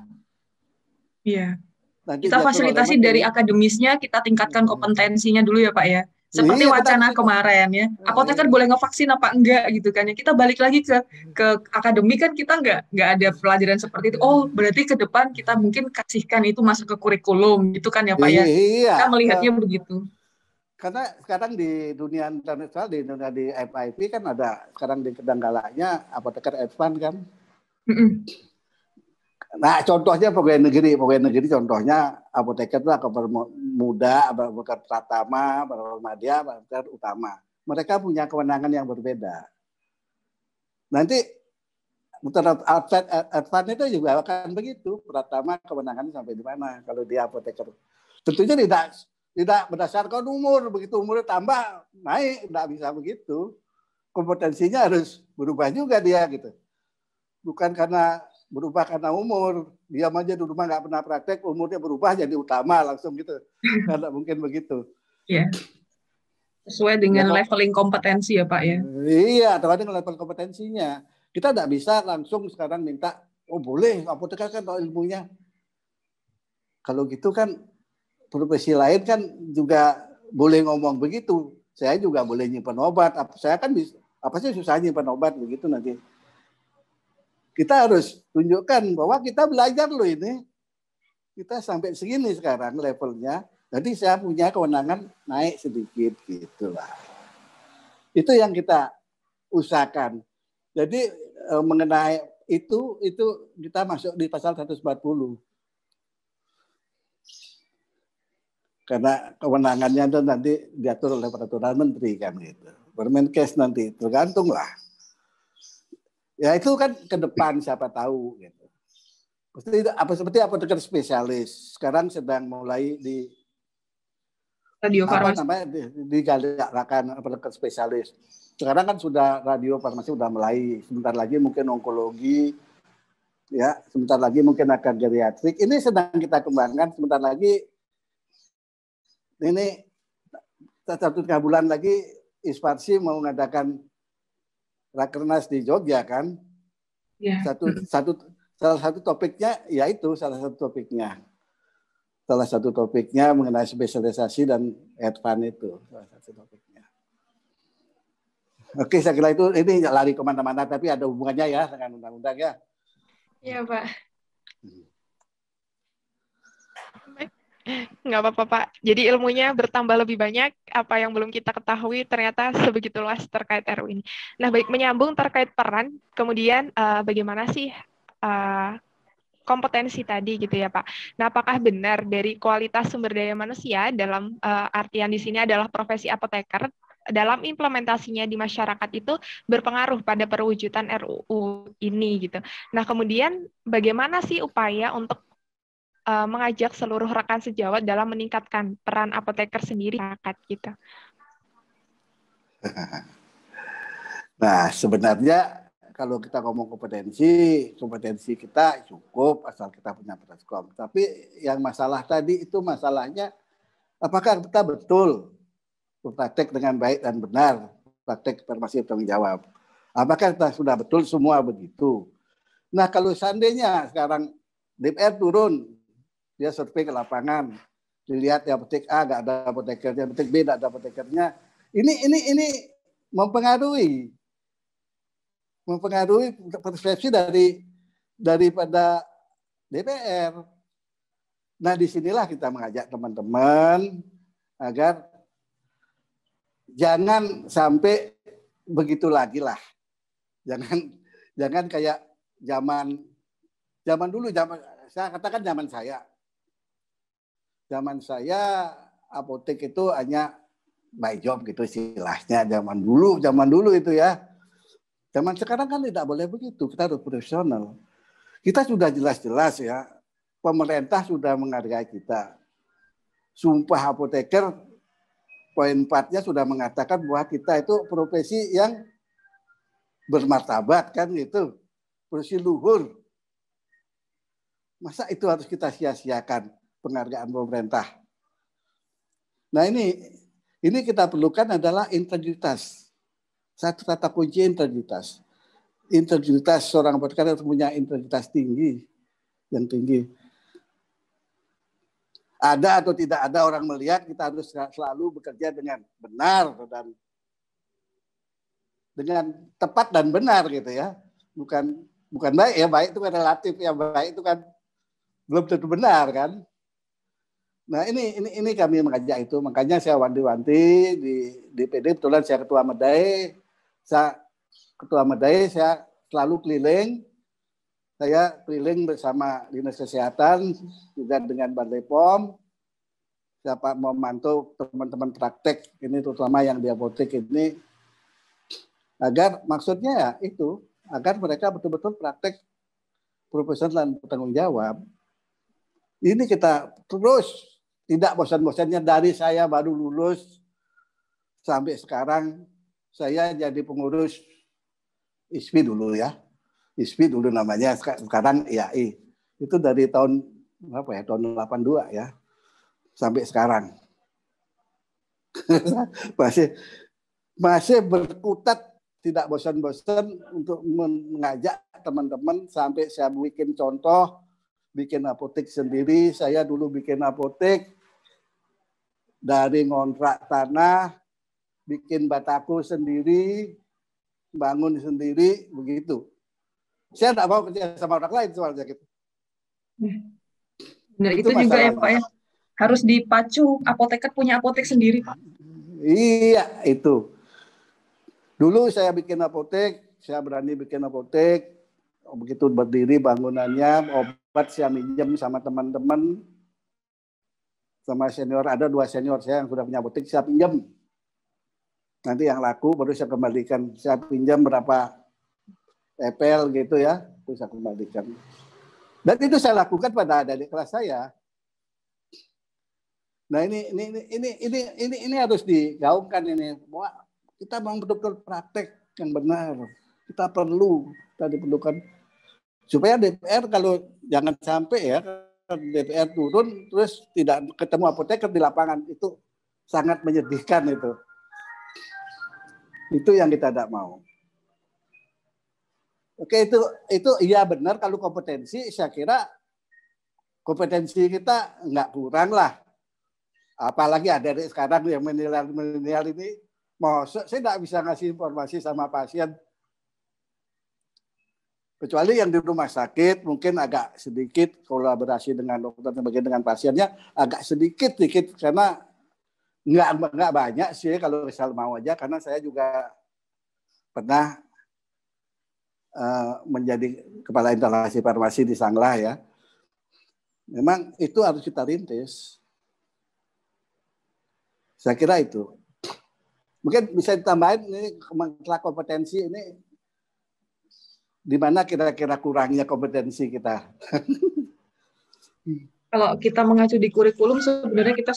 [SPEAKER 5] Iya. Kita fasilitasi dari akademisnya, kita tingkatkan kompetensinya dulu ya Pak ya. Seperti wacana kemarin ya, apoteker boleh ngevaksin apa enggak gitu kan ya. Kita balik lagi ke akademik kan kita nggak ada pelajaran seperti itu. Oh berarti ke depan kita mungkin kasihkan itu masuk ke kurikulum gitu kan ya Pak ya. Kita melihatnya begitu.
[SPEAKER 4] Karena sekarang di dunia internasional, di dunia di FIP kan ada sekarang di Kedanggalanya apoteker advance kan. Nah contohnya pegawai negeri contohnya apoteker itu apoteker muda, apoteker pratama, apoteker madya, apoteker utama. Mereka punya kewenangan yang berbeda. Nanti advance itu juga akan begitu. Pratama kewenangannya sampai di mana kalau dia apoteker. Tentunya tidak berdasarkan umur, begitu umurnya tambah naik, tidak bisa begitu. Kompetensinya harus berubah juga dia gitu. Bukan karena berubah karena umur, dia aja di rumah nggak pernah praktek, umurnya berubah jadi utama langsung gitu, nggak mungkin begitu.
[SPEAKER 5] Iya. Sesuai dengan leveling kompetensi ya Pak ya.
[SPEAKER 4] Iya, tergantung level kompetensinya. Kita tidak bisa langsung sekarang minta, oh boleh apoteker kan tahu ilmunya. Kalau gitu kan profesi lain kan juga boleh ngomong begitu. Saya juga boleh nyimpan obat. Saya kan bisa, apa sih susah nyimpan obat begitu nanti. Kita harus tunjukkan bahwa kita belajar loh ini. Kita sampai segini sekarang levelnya. Jadi saya punya kewenangan naik sedikit gitulah. Itu yang kita usahakan. Jadi mengenai itu kita masuk di pasal 140. Karena kewenangannya itu nanti diatur oleh peraturan menteri kan gitu. Permenkes nanti tergantung lah. Ya itu kan ke depan siapa tahu gitu. Seperti apoteker spesialis sekarang sedang mulai di
[SPEAKER 5] radiofarmasi
[SPEAKER 4] digalakan apoteker spesialis. Sekarang kan sudah radiofarmasi sudah mulai, sebentar lagi mungkin onkologi, ya sebentar lagi mungkin akan geriatrik. Ini sedang kita kembangkan, sebentar lagi ini 1-2 bulan lagi Isparsi mau mengadakan Rakernas di Jogja kan, salah satu topiknya yaitu salah satu topiknya mengenai spesialisasi dan advance itu salah satu topiknya. Oke, saya kira itu ini lari kemana-mana tapi ada hubungannya ya dengan undang-undang ya.
[SPEAKER 2] Iya Pak.
[SPEAKER 3] Nggak apa-apa Pak. Jadi ilmunya bertambah lebih banyak, apa yang belum kita ketahui ternyata sebegitu luas terkait RU ini. Nah baik, menyambung terkait peran, kemudian bagaimana sih kompetensi tadi gitu ya Pak. Nah apakah benar dari kualitas sumber daya manusia dalam artian di sini adalah profesi apoteker, dalam implementasinya di masyarakat itu berpengaruh pada perwujudan RUU ini gitu. Nah kemudian bagaimana sih upaya untuk mengajak seluruh rekan sejawat dalam meningkatkan peran apoteker sendiri masyarakat kita.
[SPEAKER 4] Nah, sebenarnya kalau kita ngomong kompetensi kita cukup asal kita punya preskom. Tapi yang masalah tadi itu masalahnya apakah kita betul berpraktek dengan baik dan benar, praktek farmasi bertanggung jawab. Apakah sudah betul semua begitu? Nah, kalau seandainya sekarang DPR turun, dia survei ke lapangan, dilihat ya apotek A nggak ada apotekernya, apotek B nggak ada apotekernya, ini mempengaruhi persepsi daripada DPR. Nah, disinilah kita mengajak teman-teman agar jangan sampai begitu lagi lah. Jangan kayak zaman dulu, saya katakan zaman saya. Zaman saya apotek itu hanya by job gitu istilahnya, zaman dulu itu ya. Zaman sekarang kan tidak boleh begitu, kita harus profesional. Kita sudah jelas-jelas ya, pemerintah sudah menghargai kita. Sumpah Apoteker poin 4-nya sudah mengatakan bahwa kita itu profesi yang bermartabat kan gitu, profesi luhur. Masa itu harus kita sia-siakan penghargaan pemerintah? Nah, ini kita perlukan adalah integritas. Satu kata kunci integritas. Integritas seorang apoteker harus punya integritas yang tinggi. Ada atau tidak ada orang melihat, kita harus selalu bekerja dengan benar dan dengan tepat dan benar gitu ya. Bukan baik ya, baik itu kan relatif ya, baik itu kan belum tentu benar kan. Nah, ini kami mengajak itu, makanya saya wanti-wanti di DPD, kebetulan saya ketua Medai. Saya selalu keliling. Saya keliling bersama Dinas Kesehatan juga dengan Balai POM. Siapa mau memantau teman-teman praktek ini, terutama yang di apotek ini, agar maksudnya ya itu, agar mereka betul-betul praktek profesional dan bertanggung jawab. Ini kita terus tidak bosan-bosannya, dari saya baru lulus sampai sekarang. Saya jadi pengurus ISPI dulu ya. ISPI dulu namanya, sekarang IAI. Itu dari tahun berapa ya? Tahun 82 ya. Sampai sekarang. masih berkutat, tidak bosan-bosan untuk mengajak teman-teman, sampai saya bikin contoh, bikin apotek sendiri. Saya dulu bikin apotek dari ngontrak tanah, bikin batako sendiri, bangun sendiri, begitu. Saya tidak mau kerja sama orang lain soalnya gitu.
[SPEAKER 5] Benar, itu juga ya Pak ya. Harus dipacu, apoteker punya apotek sendiri Pak.
[SPEAKER 4] Iya, itu. Dulu saya bikin apotek, saya berani bikin apotek. Begitu berdiri bangunannya, obat saya minjem sama teman-teman. Sama senior, ada 2 senior saya yang sudah punya apotek, saya pinjam. Nanti yang laku baru saya kembalikan. Saya pinjam berapa epel gitu ya, terus saya kembalikan. Dan itu saya lakukan pada adik kelas saya. Nah, ini harus digaungkan ini. Bahwa kita mau betul-betul praktek yang benar. Kita diperlukan supaya DPR, kalau jangan sampai ya DPR turun terus tidak ketemu apoteker di lapangan, itu sangat menyedihkan itu. Itu yang kita tidak mau. Oke, itu iya benar, kalau kompetensi saya kira kompetensi kita nggak kurang lah. Apalagi ada sekarang yang milenial ini, saya tidak bisa ngasih informasi sama pasien. Kecuali yang di rumah sakit mungkin agak sedikit kolaborasi dengan dokter bagian dengan pasiennya agak sedikit karena nggak banyak sih kalau misal mau aja, karena saya juga pernah menjadi kepala instalasi farmasi di Sanglah ya. Memang itu harus kita rintis. Saya kira itu. Mungkin bisa ditambahin ini masalah kompetensi ini, di mana kira-kira kurangnya kompetensi kita.
[SPEAKER 5] Kalau kita mengacu di kurikulum, sebenarnya kita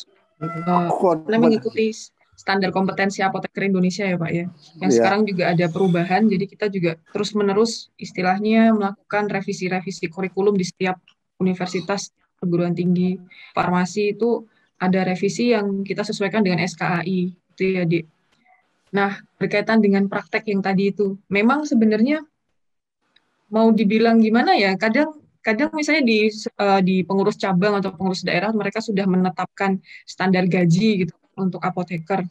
[SPEAKER 5] mengikuti standar kompetensi apoteker Indonesia ya Pak ya. Yang sekarang juga ada perubahan, jadi kita juga terus-menerus istilahnya melakukan revisi-revisi kurikulum di setiap universitas perguruan tinggi farmasi. Itu ada revisi yang kita sesuaikan dengan SKAI. Itu gitu ya, Dik. Nah, berkaitan dengan praktek yang tadi itu, memang sebenarnya mau dibilang gimana ya, kadang misalnya di pengurus cabang atau pengurus daerah mereka sudah menetapkan standar gaji gitu untuk apoteker.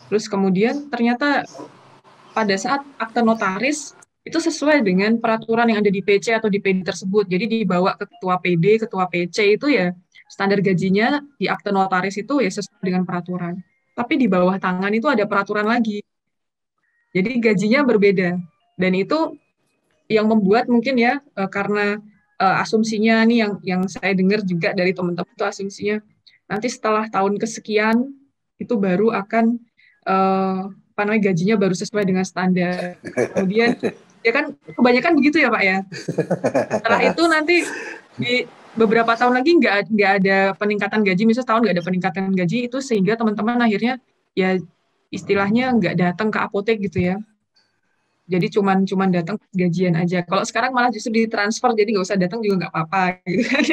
[SPEAKER 5] Terus kemudian ternyata pada saat akte notaris itu sesuai dengan peraturan yang ada di PC atau di PD tersebut. Jadi dibawa ke ketua PD, ketua PC itu ya standar gajinya di akte notaris itu ya sesuai dengan peraturan. Tapi di bawah tangan itu ada peraturan lagi. Jadi gajinya berbeda. Dan itu yang membuat mungkin ya karena asumsinya nih yang saya dengar juga dari teman-teman itu asumsinya nanti setelah tahun kesekian itu baru akan apa namanya gajinya baru sesuai dengan standar. Kemudian ya kan kebanyakan begitu ya Pak ya. Setelah itu nanti di beberapa tahun lagi nggak ada peningkatan gaji, misalnya setahun nggak ada peningkatan gaji itu sehingga teman-teman akhirnya ya istilahnya nggak datang ke apotek gitu ya. Jadi cuman datang gajian aja. Kalau sekarang malah justru ditransfer, jadi nggak usah datang juga nggak apa-apa. Gitu kan.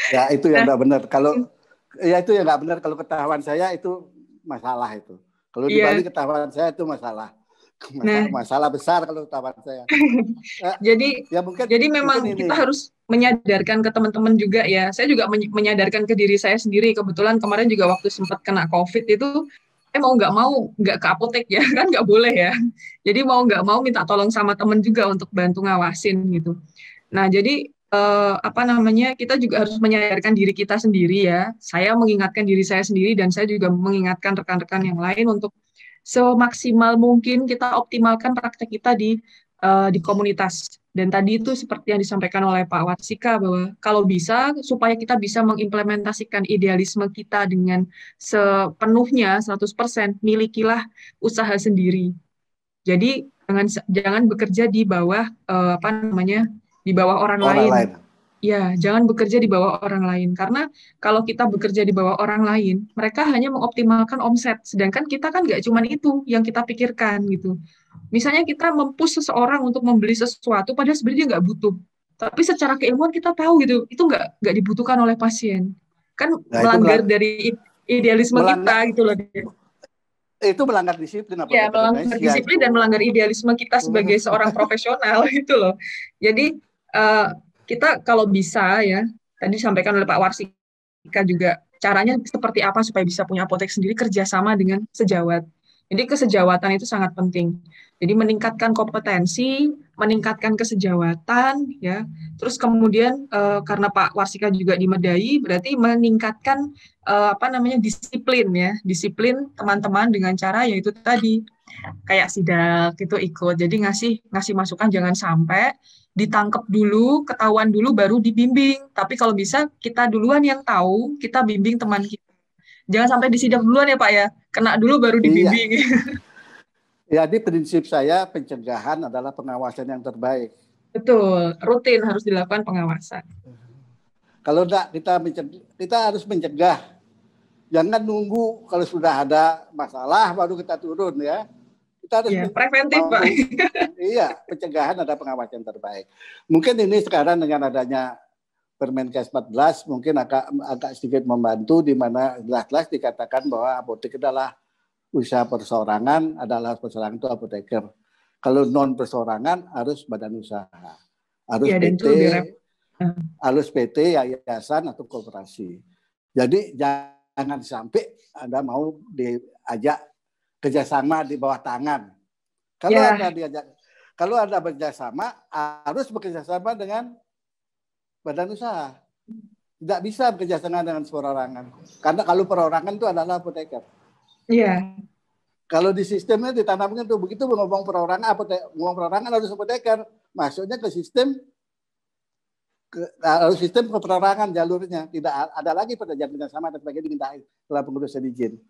[SPEAKER 4] Ya itu yang nggak benar. Kalau ya itu yang nggak benar. Kalau ketahuan saya itu masalah itu. Kalau di Bali ketahuan saya itu masalah. Masalah besar kalau ketahuan saya.
[SPEAKER 5] Jadi memang kita harus menyadarkan ke teman-teman juga ya. Saya juga menyadarkan ke diri saya sendiri. Kebetulan kemarin juga waktu sempat kena COVID itu mau nggak ke apotek ya kan nggak boleh ya, jadi mau nggak mau minta tolong sama temen juga untuk bantu ngawasin gitu. Nah jadi apa namanya kita juga harus menyadarkan diri kita sendiri ya, saya mengingatkan diri saya sendiri dan saya juga mengingatkan rekan-rekan yang lain untuk semaksimal mungkin kita optimalkan praktek kita di komunitas. Dan tadi itu seperti yang disampaikan oleh Pak Warsika bahwa kalau bisa supaya kita bisa mengimplementasikan idealisme kita dengan sepenuhnya 100%, milikilah usaha sendiri. Jadi jangan bekerja di bawah di bawah orang lain. Ya, jangan bekerja di bawah orang lain karena kalau kita bekerja di bawah orang lain, mereka hanya mengoptimalkan omset, sedangkan kita kan nggak cuma itu yang kita pikirkan gitu. Misalnya kita mempush seseorang untuk membeli sesuatu padahal sebenarnya nggak butuh. Tapi secara keilmuan kita tahu gitu, itu nggak dibutuhkan oleh pasien. Kan melanggar dari idealisme kita gitu loh.
[SPEAKER 4] Itu melanggar disiplin.
[SPEAKER 5] Ya, melanggar disiplin dan melanggar idealisme kita sebagai seorang profesional gitu loh. Jadi kita kalau bisa ya, tadi disampaikan oleh Pak Warsika juga, caranya seperti apa supaya bisa punya apotek sendiri, kerjasama dengan sejawat. Jadi kesejawatan itu sangat penting. Jadi meningkatkan kompetensi, meningkatkan kesejawatan, ya. Terus kemudian karena Pak Warsika juga di Medai, berarti meningkatkan disiplin ya, disiplin teman-teman dengan cara yaitu tadi kayak sidak itu ikut. Jadi ngasih masukan jangan sampai ditangkap dulu, ketahuan dulu baru dibimbing. Tapi kalau bisa kita duluan yang tahu, kita bimbing teman kita. Jangan sampai disidak duluan ya Pak ya, kena dulu baru dibimbing.
[SPEAKER 4] Iya. Jadi prinsip saya pencegahan adalah pengawasan yang terbaik.
[SPEAKER 5] Betul, rutin harus dilakukan pengawasan.
[SPEAKER 4] Kalau enggak kita harus mencegah. Jangan nunggu kalau sudah ada masalah baru kita turun ya. Kita harus
[SPEAKER 5] preventif Pak.
[SPEAKER 4] Iya, pencegahan ada pengawasan terbaik. Mungkin ini sekarang dengan adanya Permenkes 14 mungkin agak sedikit membantu di mana jelas-jelas dikatakan bahwa apotek adalah usaha perseorangan, adalah perseorangan itu apoteker. Kalau non perseorangan harus badan usaha, harus PT, harus PT, yayasan atau koperasi. Jadi jangan sampai Anda mau diajak kerjasama di bawah tangan. Kalau Anda bekerjasama harus bekerjasama dengan badan usaha. Tidak bisa bekerjasama dengan perorangan. Karena kalau perorangan itu adalah apoteker.
[SPEAKER 5] Iya.
[SPEAKER 4] Kalau di sistemnya ditanamkan tuh begitu ngomong perorangan harus apoteker. Masuknya ke sistem perorangan jalurnya. Tidak ada lagi perjanjian kerjasama dan sebagainya dimintai setelah pengurusnya izin.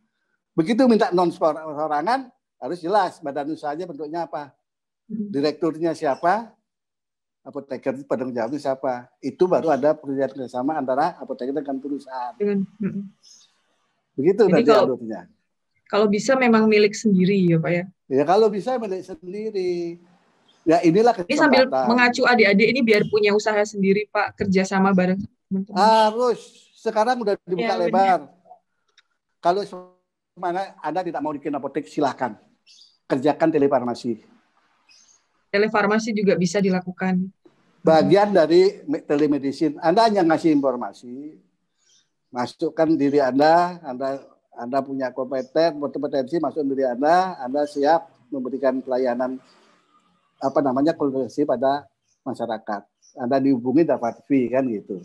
[SPEAKER 4] Begitu minta non perorangan harus jelas badan usahanya bentuknya apa. Direkturnya siapa? Apoteker penanggung jawabnya siapa? Itu baru ada perjanjian kerjasama antara apoteker dengan perusahaan. Begitu nanti alurnya.
[SPEAKER 5] Kalau bisa memang milik sendiri ya Pak ya.
[SPEAKER 4] Ya kalau bisa milik sendiri. Ya inilah kesempatan.
[SPEAKER 5] Ini sambil mengacu adik-adik ini biar punya usaha sendiri Pak, kerjasama bareng teman-teman.
[SPEAKER 4] Harus. Sekarang udah dibuka lebar. Kalau mana Anda tidak mau bikin apotek, silahkan kerjakan telefarmasi.
[SPEAKER 5] Telefarmasi juga bisa dilakukan.
[SPEAKER 4] Bagian dari telemedicine, Anda hanya ngasih informasi, masukkan diri Anda punya kompetensi, masuk diri Anda siap memberikan pelayanan konsultasi pada masyarakat. Anda dihubungi dapat fee kan gitu.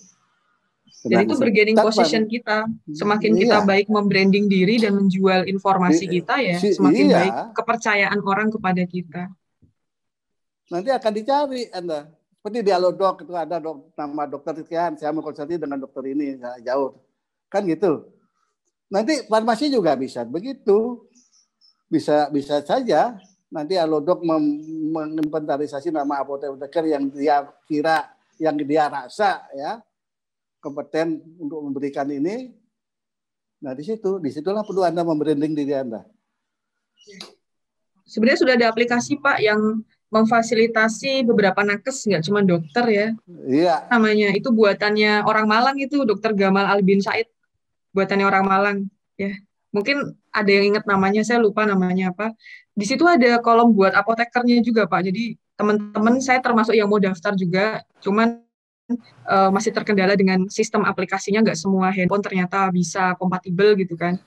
[SPEAKER 5] Jadi itu bargaining position kita. Semakin kita baik membranding diri dan menjual informasi kita ya, semakin baik kepercayaan orang kepada kita.
[SPEAKER 4] Nanti akan dicari Anda. Seperti di Halodoc itu ada nama dokter sekian, saya mau konsultasi dengan dokter ini, jauh. Kan gitu. Nanti farmasi juga bisa begitu. Bisa saja nanti Halodoc menginventarisasi nama apoteker yang dia kira, yang dia rasa ya kompeten untuk memberikan ini. Nah disitulah perlu Anda membranding diri Anda.
[SPEAKER 5] Sebenarnya sudah ada aplikasi Pak yang memfasilitasi beberapa nakes, nggak cuma dokter ya.
[SPEAKER 4] Iya.
[SPEAKER 5] Namanya itu buatannya orang Malang itu, Dokter Gamal Albin Said, buatannya orang Malang ya. Mungkin ada yang ingat namanya, saya lupa namanya apa. Di situ ada kolom buat apotekernya juga Pak. Jadi teman-teman saya termasuk yang mau daftar juga, cuman masih terkendala dengan sistem aplikasinya, nggak semua handphone ternyata bisa kompatibel gitu kan.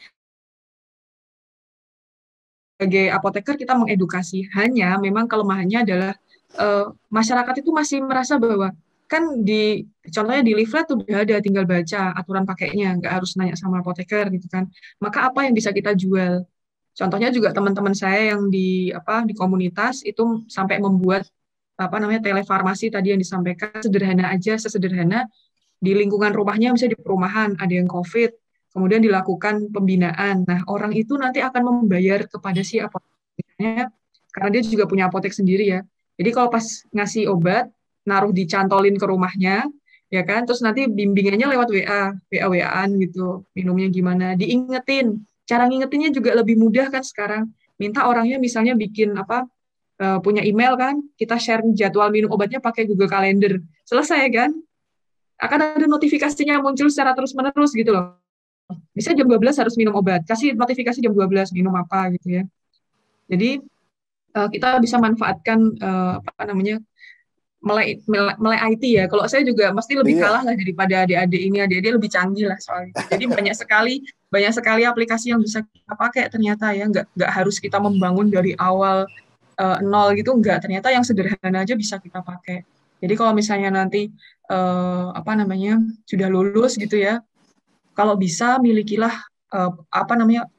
[SPEAKER 5] Sebagai apoteker kita mengedukasi, hanya memang kelemahannya adalah masyarakat itu masih merasa bahwa kan contohnya di leaflet udah ada, tinggal baca aturan pakainya, nggak harus nanya sama apoteker gitu kan. Maka apa yang bisa kita jual? Contohnya juga teman-teman saya yang di komunitas itu sampai membuat telefarmasi tadi yang disampaikan, sederhana aja, sesederhana di lingkungan rumahnya, misalnya di perumahan ada yang COVID, kemudian dilakukan pembinaan. Nah, orang itu nanti akan membayar kepada si apotekernya, karena dia juga punya apotek sendiri ya. Jadi kalau pas ngasih obat, naruh dicantolin ke rumahnya, ya kan, terus nanti bimbingannya lewat WA-an gitu, minumnya gimana, diingetin. Cara ngingetinnya juga lebih mudah kan sekarang. Minta orangnya misalnya bikin punya email kan, kita share jadwal minum obatnya pakai Google Calendar. Selesai kan? Akan ada notifikasinya muncul secara terus-menerus gitu loh. Bisa jam 12 harus minum obat, kasih notifikasi jam 12 minum apa gitu ya. Jadi kita bisa manfaatkan mulai IT ya. Kalau saya juga mesti lebih kalah lah daripada adik-adik ini. Adik-adik lebih canggih lah soalnya. Jadi banyak sekali aplikasi yang bisa kita pakai ternyata ya. Nggak harus kita membangun dari awal nol gitu, enggak. Ternyata yang sederhana aja bisa kita pakai. Jadi kalau misalnya nanti sudah lulus gitu ya, kalau bisa milikilah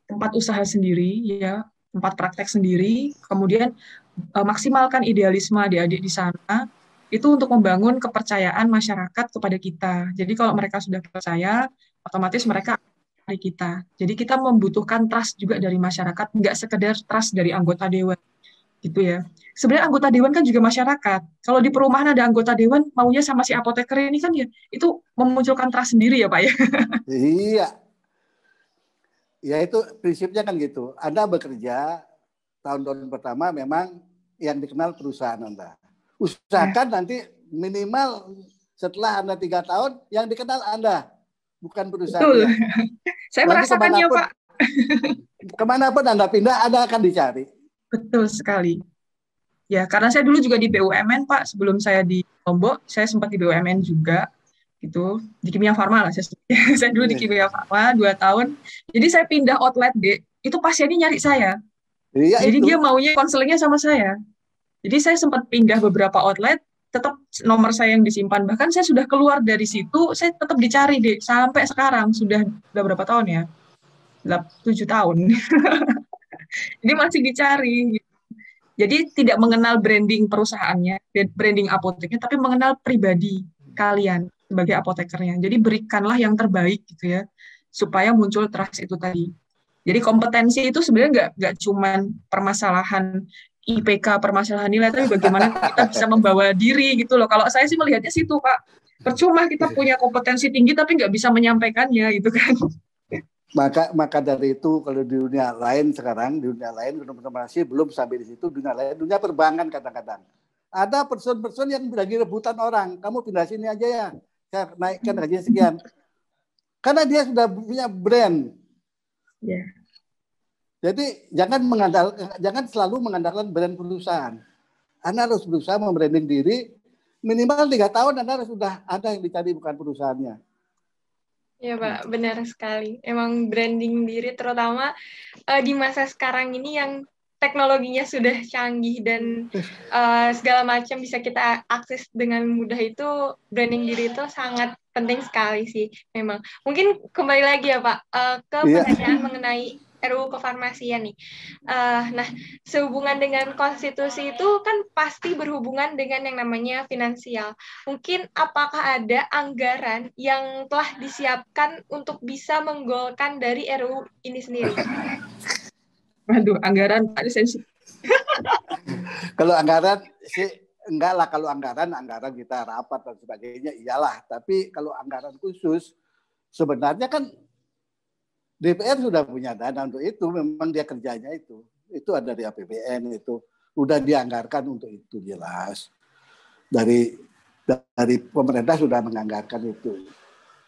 [SPEAKER 5] tempat usaha sendiri ya, tempat praktek sendiri, kemudian maksimalkan idealisme adik-adik di sana itu untuk membangun kepercayaan masyarakat kepada kita. Jadi kalau mereka sudah percaya, otomatis mereka dari kita. Jadi kita membutuhkan trust juga dari masyarakat, nggak sekedar trust dari anggota dewan gitu ya. Sebenarnya anggota dewan kan juga masyarakat. Kalau di perumahan ada anggota dewan, maunya sama si apoteker ini kan ya, itu memunculkan trust sendiri ya Pak ya.
[SPEAKER 4] Iya. Ya itu prinsipnya kan gitu. Anda bekerja tahun-tahun pertama memang yang dikenal perusahaan Anda. Usahakan nanti minimal setelah Anda 3 tahun yang dikenal Anda, bukan perusahaan.
[SPEAKER 5] Betul. Saya merasakannya Pak.
[SPEAKER 4] Kemanapun Anda pindah, Anda akan dicari.
[SPEAKER 5] Betul sekali. Ya, karena saya dulu juga di BUMN, Pak. Sebelum saya di Lombok, saya sempat di BUMN juga, gitu. Di Kimia Farma lah. Saya dulu di Kimia Farma 2 tahun. Jadi saya pindah outlet, itu pasiennya nyari saya.
[SPEAKER 4] Iya,
[SPEAKER 5] jadi dia maunya konselingnya sama saya. Jadi saya sempat pindah beberapa outlet, tetap nomor saya yang disimpan. Bahkan saya sudah keluar dari situ, saya tetap dicari, sampai sekarang. Sudah berapa tahun ya? 7 tahun. Jadi masih dicari. Jadi tidak mengenal branding perusahaannya, branding apoteknya, tapi mengenal pribadi kalian sebagai apotekernya. Jadi berikanlah yang terbaik gitu ya, supaya muncul trust itu tadi. Jadi kompetensi itu sebenarnya nggak cuma permasalahan IPK, permasalahan nilai, tapi bagaimana kita bisa membawa diri gitu loh. Kalau saya sih melihatnya situ Pak. Percuma kita punya kompetensi tinggi tapi nggak bisa menyampaikannya gitu kan.
[SPEAKER 4] Maka dari itu kalau di dunia lain sekarang, di dunia lain masih belum sampai di situ, dunia lain, dunia perbankan kadang-kadang ada person-person yang lagi rebutan orang, kamu pindah sini aja ya, saya naikkan gaji sekian, karena dia sudah punya brand. Jadi jangan selalu mengandalkan brand perusahaan. Anda harus berusaha membranding diri, minimal 3 tahun Anda harus sudah ada yang dicari bukan perusahaannya.
[SPEAKER 2] Ya Pak, benar sekali. Emang branding diri terutama di masa sekarang ini yang teknologinya sudah canggih dan segala macam bisa kita akses dengan mudah, itu branding diri itu sangat penting sekali sih memang. Mungkin kembali lagi ya Pak ke pertanyaan mengenai RUU kefarmasian nih. Nah, sehubungan dengan konstitusi itu kan pasti berhubungan dengan yang namanya finansial. Mungkin apakah ada anggaran yang telah disiapkan untuk bisa menggolkan dari RUU ini sendiri?
[SPEAKER 5] Waduh, anggaran Pak sensitif.
[SPEAKER 4] Kalau anggaran sih enggak lah, kalau anggaran kita rapat dan sebagainya iyalah. Tapi kalau anggaran khusus sebenarnya kan DPR sudah punya dana untuk itu, memang dia kerjanya itu ada di APBN, itu udah dianggarkan untuk itu jelas. Dari pemerintah sudah menganggarkan itu.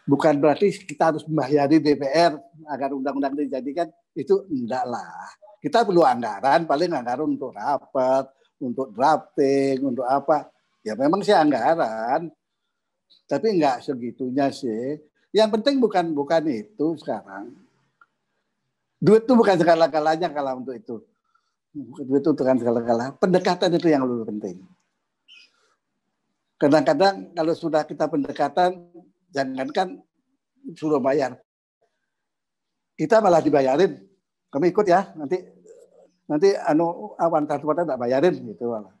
[SPEAKER 4] Bukan berarti kita harus membayari DPR agar undang-undang dijadikan, itu enggak lah. Kita perlu anggaran, paling anggaran untuk rapat, untuk drafting, untuk apa. Ya memang sih anggaran, tapi enggak segitunya sih. Yang penting bukan itu sekarang. Duit itu bukan segala-galanya kalau untuk itu. Duit itu bukan segala-galanya. Pendekatan itu yang lebih penting. Kadang-kadang kalau sudah kita pendekatan, jangankan suruh bayar. Kita malah dibayarin. Kami ikut ya, nanti awan transportasi tidak bayarin gitu malah.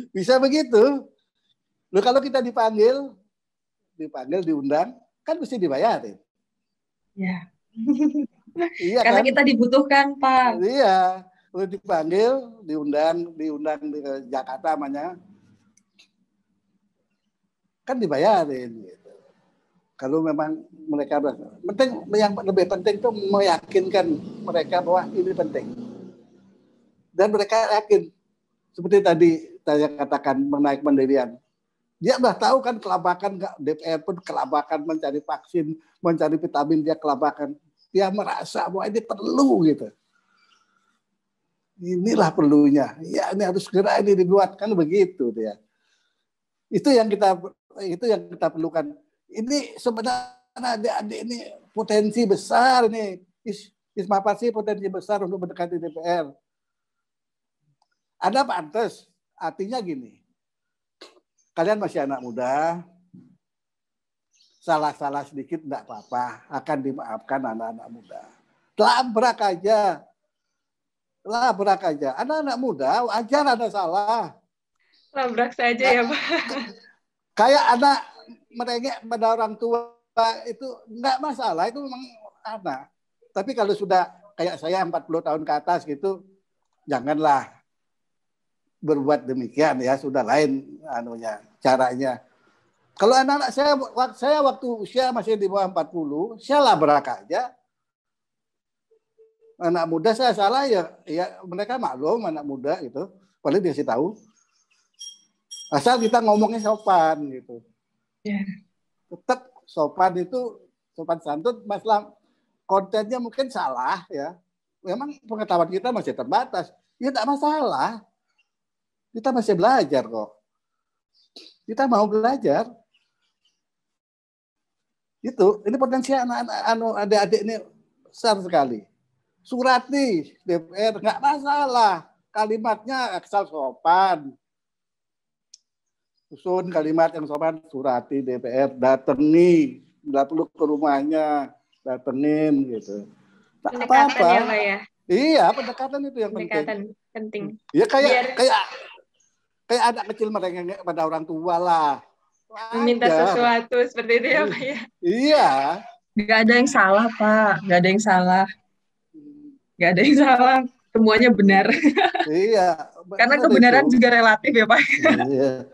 [SPEAKER 4] Bisa begitu. Loh, kalau kita dipanggil, diundang, kan mesti dibayarin.
[SPEAKER 5] Ya.
[SPEAKER 4] Iya,
[SPEAKER 5] karena
[SPEAKER 4] kan?
[SPEAKER 5] Kita dibutuhkan, Pak.
[SPEAKER 4] Iya, udah dipanggil, diundang di Jakarta namanya, kan dibayarin gitu. Kalau memang mereka yang lebih penting itu meyakinkan mereka bahwa ini penting. Dan mereka yakin, seperti tadi saya katakan menaik pendirian. Dia udah tahu kan kelabakan, DPR pun kelabakan mencari vaksin, mencari vitamin, dia kelabakan. Dia merasa bahwa ini perlu gitu. Inilah perlunya. Ya ini harus segera ini dibuat, kan begitu dia. Itu yang kita perlukan. Ini sebenarnya adik-adik ini potensi besar nih. Isma Farsi potensi besar untuk mendekati DPR. Anda pantas, artinya gini. Kalian masih anak muda, salah-salah sedikit tidak apa-apa, akan dimaafkan anak-anak muda. Labrak aja. Anak-anak muda, wajar ada salah.
[SPEAKER 2] Labrak saja ya Pak.
[SPEAKER 4] Kayak anak merengek pada orang tua itu nggak masalah, itu memang anak. Tapi kalau sudah kayak saya 40 tahun ke atas gitu, janganlah berbuat demikian ya, sudah lain caranya. Kalau anak-anak saya waktu usia masih di bawah 40, saya labrak aja. Anak muda saya salah ya mereka maklum, anak muda gitu. Paling dikasih tahu. Asal kita ngomongnya sopan gitu.
[SPEAKER 5] Yeah.
[SPEAKER 4] Tetap sopan itu sopan santun, masalah kontennya mungkin salah ya. Memang pengetahuan kita masih terbatas. Ya tidak masalah. Kita masih belajar kok. Kita mau belajar. Ini potensi anak-anak adik-adik ini besar sekali. Surati DPR nggak masalah. Kalimatnya asal sopan. Susun kalimat yang sopan, surati DPR, datangi, nggak perlu ke rumahnya, datengin gitu.
[SPEAKER 2] Pendekatan ya Pak ya.
[SPEAKER 4] Iya, pendekatan itu yang
[SPEAKER 2] penting.
[SPEAKER 4] Ya kayak anak kecil merengek pada orang tua lah.
[SPEAKER 2] Meminta sesuatu seperti itu ya Pak ya.
[SPEAKER 4] Iya.
[SPEAKER 5] Nggak ada yang salah Pak, nggak ada yang salah. Semuanya benar.
[SPEAKER 4] Iya.
[SPEAKER 5] Karena kebenaran juga relatif ya Pak.
[SPEAKER 4] Iya.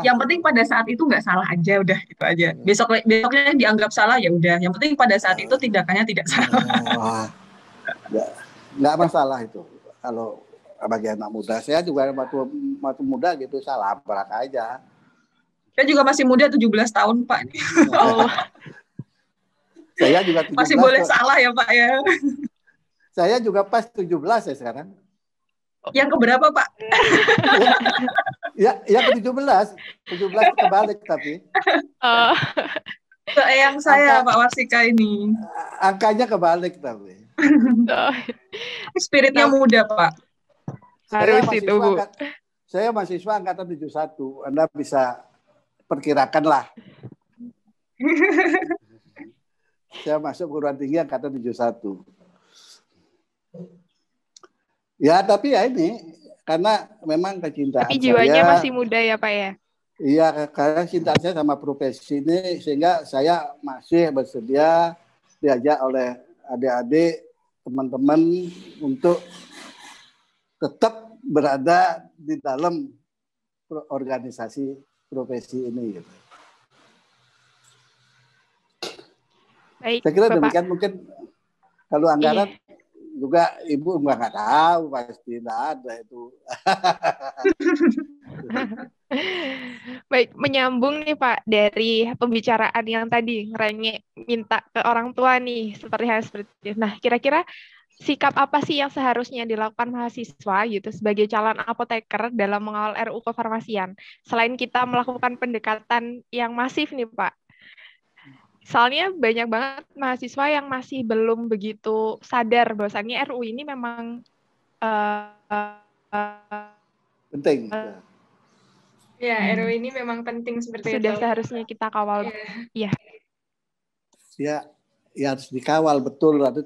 [SPEAKER 5] Yang penting pada saat itu nggak salah aja, udah itu aja. Besoknya dianggap salah ya udah. Yang penting pada saat itu tindakannya tidak salah.
[SPEAKER 4] Nggak masalah itu. Kalau bagi anak muda, saya juga waktu muda gitu, saya labrak aja.
[SPEAKER 5] Saya juga masih muda, 17 tahun Pak.
[SPEAKER 4] Saya juga 17,
[SPEAKER 5] masih boleh salah ya Pak ya.
[SPEAKER 4] Saya juga pas 17 ya sekarang.
[SPEAKER 5] Yang keberapa, Pak?
[SPEAKER 4] Ya, yang ke-17. 17 kebalik tapi.
[SPEAKER 5] Yang saya, Pak Warsika ini.
[SPEAKER 4] Angkanya kebalik tapi.
[SPEAKER 5] Spiritnya muda, Pak.
[SPEAKER 3] Harus itu, Bu.
[SPEAKER 4] Saya mahasiswa angkatan 71. Anda bisa perkirakan lah. Saya masuk perguruan tinggi angkatan 71. Ya, tapi ya ini karena memang kecintaan
[SPEAKER 3] tapi jiwanya
[SPEAKER 4] saya,
[SPEAKER 3] masih muda ya, Pak ya?
[SPEAKER 4] Iya, karena cinta saya sama profesi ini sehingga saya masih bersedia diajak oleh adik-adik, teman-teman untuk tetap berada di dalam organisasi profesi ini. Gitu.
[SPEAKER 3] Baik,
[SPEAKER 4] saya kira
[SPEAKER 3] Bapak.
[SPEAKER 4] demikian mungkin kalau anggaran juga Ibu nggak tahu, pasti tidak ada itu.
[SPEAKER 3] Baik, menyambung nih Pak dari pembicaraan yang tadi ngerengek minta ke orang tua nih seperti itu. Nah, kira-kira sikap apa sih yang seharusnya dilakukan mahasiswa gitu sebagai calon apoteker dalam mengawal RUU kefarmasian? Selain kita melakukan pendekatan yang masif nih Pak. Soalnya banyak banget mahasiswa yang masih belum begitu sadar bahwasannya RUU ini memang
[SPEAKER 4] penting.
[SPEAKER 2] Ya, RUU ini memang penting seperti
[SPEAKER 3] sudah
[SPEAKER 2] itu.
[SPEAKER 3] Seharusnya kita kawal. Iya.
[SPEAKER 4] Ya, harus dikawal betul. Nanti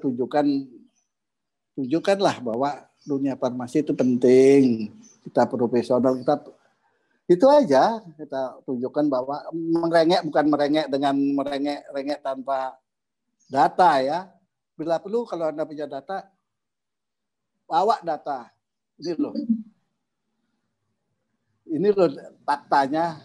[SPEAKER 4] tunjukkanlah bahwa dunia farmasi itu penting. Kita profesional, itu aja kita tunjukkan bahwa merengek bukan merengek dengan merengek tanpa data ya. Bila perlu kalau Anda punya data, bawa data. Ini loh faktanya.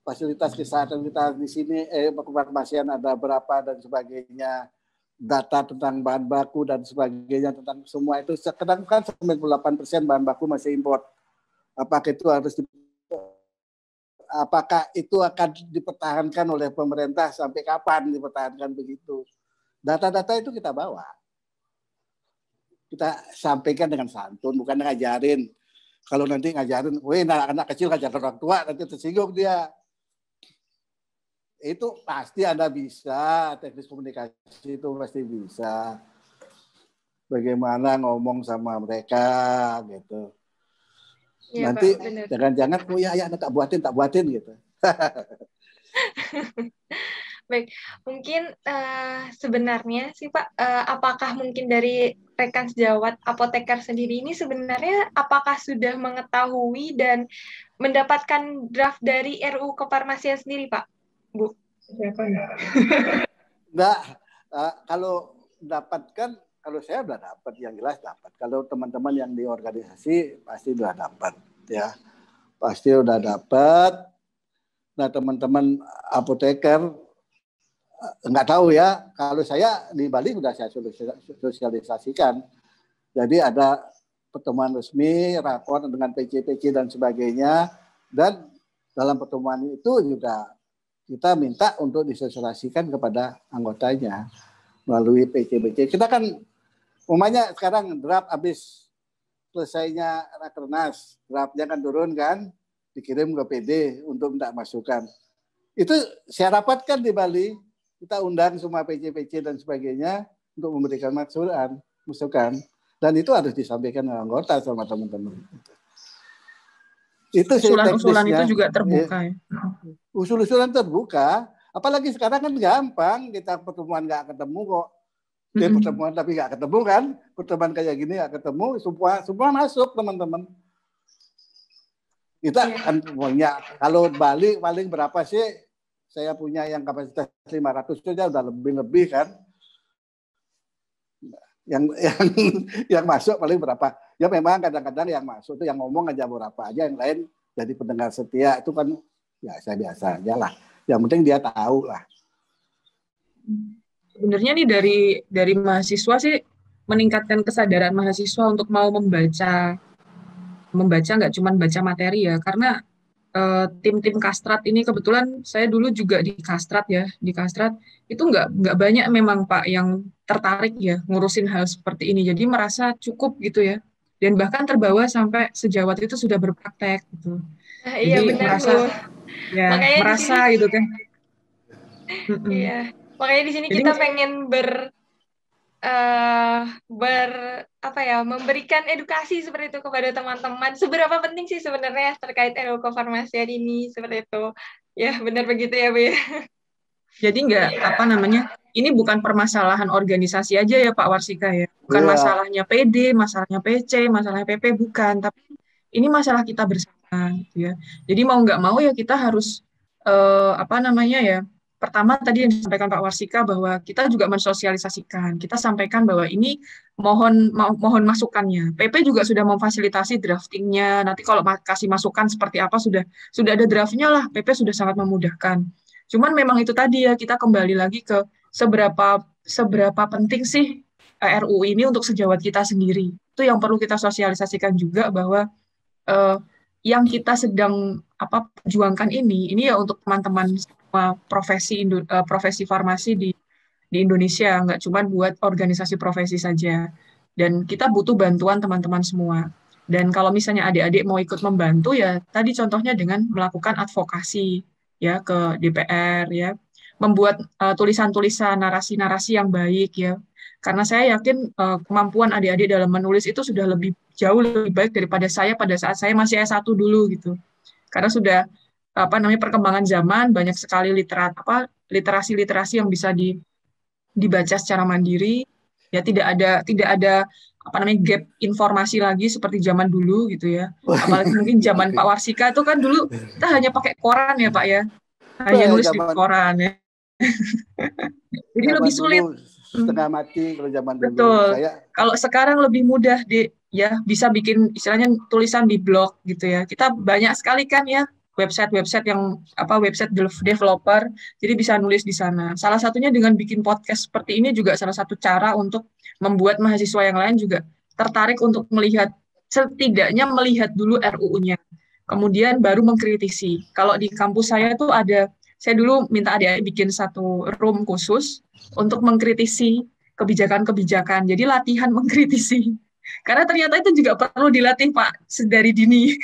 [SPEAKER 4] Fasilitas kesehatan kita di sini, kefarmasian ada berapa dan sebagainya. Data tentang bahan baku dan sebagainya tentang semua itu. Sekarang kan 98% bahan baku masih import. Apakah itu akan dipertahankan oleh pemerintah sampai kapan dipertahankan begitu? Data-data itu kita bawa. Kita sampaikan dengan santun, bukan ngajarin. Kalau nanti ngajarin, anak kecil ngajar orang tua, nanti tersinggung dia. Itu pasti Anda bisa, teknis komunikasi itu pasti bisa. Bagaimana ngomong sama mereka gitu. Ya, nanti Pak, jangan-jangan tak buatin gitu.
[SPEAKER 2] Baik, mungkin sebenarnya sih Pak, apakah mungkin dari rekan sejawat apoteker sendiri ini sebenarnya apakah sudah mengetahui dan mendapatkan draft dari RUU kefarmasian sendiri Pak, Bu?
[SPEAKER 5] Siapa ya?
[SPEAKER 4] Enggak, kalau dapatkan. Kalau saya sudah dapat, yang jelas dapat. Kalau teman-teman yang di organisasi pasti sudah dapat, ya. Pasti sudah dapat. Nah, teman-teman apoteker nggak tahu ya. Kalau saya di Bali sudah saya sosialisasikan. Jadi ada pertemuan resmi, rapor dengan PC dan sebagainya. Dan dalam pertemuan itu juga kita minta untuk disosialisasikan kepada anggotanya melalui PC. Kita kan umumnya sekarang draft habis selesainya Rakernas, draftnya kan turun kan, dikirim ke PD untuk minta masukan. Itu saya rapatkan di Bali, kita undang semua PC dan sebagainya untuk memberikan masukan. Dan itu harus disampaikan oleh anggota sama teman-teman. Itu
[SPEAKER 5] usulan-usulan itu juga terbuka ya.
[SPEAKER 4] Usul-usulan terbuka, apalagi sekarang kan gampang, kita pertemuan nggak ketemu kok. Pertemuan tapi nggak ketemu kan, pertemuan kayak gini nggak ketemu, semua masuk teman-teman. Kita kan punya, kalau Bali paling berapa sih? Saya punya yang kapasitas 500 saja udah lebih kan. Yang masuk paling berapa? Ya memang kadang-kadang yang masuk itu yang ngomong aja berapa aja, yang lain jadi pendengar setia itu kan ya saya biasa aja lah. Yang penting dia tahu lah.
[SPEAKER 5] Sebenarnya nih dari mahasiswa sih meningkatkan kesadaran mahasiswa untuk mau membaca nggak cuma baca materi ya, karena tim-tim Kastrat ini, kebetulan saya dulu juga di Kastrat ya, di Kastrat itu nggak banyak memang Pak yang tertarik ya ngurusin hal seperti ini, jadi merasa cukup gitu ya, dan bahkan terbawa sampai sejawat itu sudah berpraktek gitu,
[SPEAKER 2] Nah, iya
[SPEAKER 5] jadi
[SPEAKER 2] benar
[SPEAKER 5] merasa
[SPEAKER 2] Bu.
[SPEAKER 5] ya
[SPEAKER 2] Makanya di
[SPEAKER 5] merasa
[SPEAKER 2] sini
[SPEAKER 5] gitu kan.
[SPEAKER 2] iya. Makanya di sini
[SPEAKER 5] Jadi
[SPEAKER 2] kita pengen apa ya, memberikan edukasi seperti itu kepada teman-teman. Seberapa penting sih sebenarnya terkait ilmu kefarmasian ini seperti itu. Ya, benar begitu ya, Bu ya.
[SPEAKER 5] Jadi apa namanya, ini bukan permasalahan organisasi aja ya Pak Warsika ya, bukan
[SPEAKER 4] Iya.
[SPEAKER 5] masalahnya PD, masalahnya PC, masalahnya PP, bukan, tapi ini masalah kita bersama gitu ya. Jadi mau nggak mau ya kita harus apa namanya ya, pertama tadi yang disampaikan Pak Warsika bahwa kita juga mensosialisasikan, kita sampaikan bahwa ini mohon masukannya. PP juga sudah memfasilitasi draftingnya, nanti kalau kasih masukan seperti apa sudah ada draftnya lah, PP sudah sangat memudahkan. Cuman memang itu tadi ya, kita kembali lagi ke seberapa penting sih RUU ini untuk sejawat kita sendiri. Itu yang perlu kita sosialisasikan juga, bahwa yang kita sedang perjuangkan ini ya untuk teman-teman semua profesi farmasi di Indonesia, nggak cuma buat organisasi profesi saja. Dan kita butuh bantuan teman-teman semua. Dan kalau misalnya adik-adik mau ikut membantu ya, tadi contohnya dengan melakukan advokasi ya ke DPR ya, membuat tulisan-tulisan, narasi-narasi yang baik ya. Karena saya yakin kemampuan adik-adik dalam menulis itu sudah jauh lebih baik daripada saya pada saat saya masih S1 dulu gitu. Karena sudah perkembangan zaman, banyak sekali literasi-literasi yang bisa dibaca secara mandiri. Ya tidak ada gap informasi lagi seperti zaman dulu gitu ya. Apalagi mungkin zaman Pak Warsika itu kan dulu kita hanya pakai koran ya Pak ya. Hanya nulis di koran ya. Jadi lebih sulit.
[SPEAKER 4] Setengah mati kalau zaman dulu.
[SPEAKER 5] Betul. Kalau sekarang lebih mudah ya bisa bikin istilahnya tulisan di blog gitu ya. Kita banyak sekali kan ya website yang website developer, jadi bisa nulis di sana. Salah satunya dengan bikin podcast seperti ini juga salah satu cara untuk membuat mahasiswa yang lain juga tertarik untuk setidaknya melihat dulu RUU-nya. Kemudian baru mengkritisi. Kalau di kampus saya tuh saya dulu minta adik-adik bikin satu room khusus untuk mengkritisi kebijakan-kebijakan. Jadi latihan mengkritisi. Karena ternyata itu juga perlu dilatih Pak dari dini.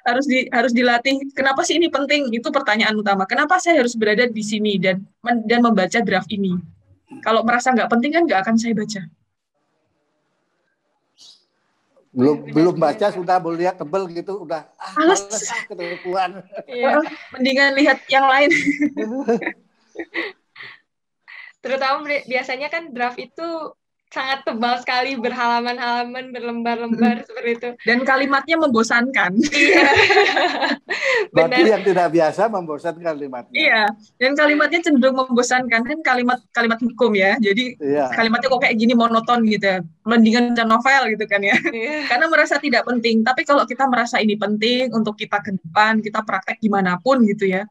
[SPEAKER 5] harus dilatih. Kenapa sih ini penting? Itu pertanyaan utama. Kenapa saya harus berada di sini dan membaca draft ini? Kalau merasa nggak penting kan nggak akan saya baca.
[SPEAKER 4] Belum baca sudah lihat tebel gitu udah
[SPEAKER 5] males
[SPEAKER 4] keterpuan.
[SPEAKER 5] Mendingan lihat yang lain.
[SPEAKER 2] Terutama biasanya kan draft itu sangat tebal sekali, berhalaman-halaman, berlembar-lembar seperti itu.
[SPEAKER 5] Dan kalimatnya membosankan.
[SPEAKER 2] Iya.
[SPEAKER 4] Bagi yang tidak biasa membosankan kalimatnya.
[SPEAKER 5] Iya, dan kalimatnya cenderung membosankan, kan kalimat hukum ya. Jadi kalimatnya kok kayak gini monoton gitu ya. Mendingan baca novel gitu kan ya. Iya. Karena merasa tidak penting. Tapi kalau kita merasa ini penting untuk kita ke depan, kita praktek dimanapun gitu ya.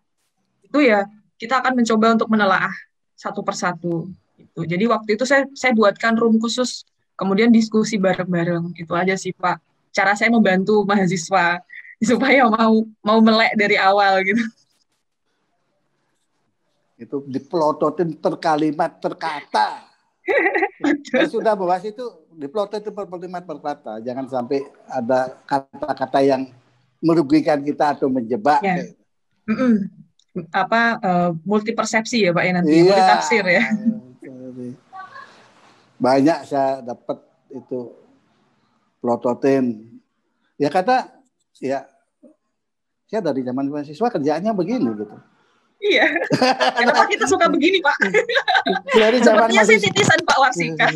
[SPEAKER 5] Itu ya kita akan mencoba untuk menelaah satu persatu. Gitu. Jadi waktu itu saya buatkan room khusus, kemudian diskusi bareng-bareng. Itu aja sih Pak. Cara saya membantu mahasiswa supaya mau melek dari awal gitu.
[SPEAKER 4] Itu diplototin terkalimat terkata. Saya sudah bahas itu diplototin per kalimat per kata. Jangan sampai ada kata-kata yang merugikan kita atau menjebak.
[SPEAKER 5] Ya. Multi persepsi ya Pak ya nanti, multi tafsir ya.
[SPEAKER 4] Banyak saya dapat itu plototin. Ya kata ya saya dari zaman mahasiswa kerjaannya begini gitu.
[SPEAKER 5] Iya. Kenapa kita suka begini Pak?
[SPEAKER 4] Dari zaman
[SPEAKER 5] sepertinya sih titisan Pak Warsika.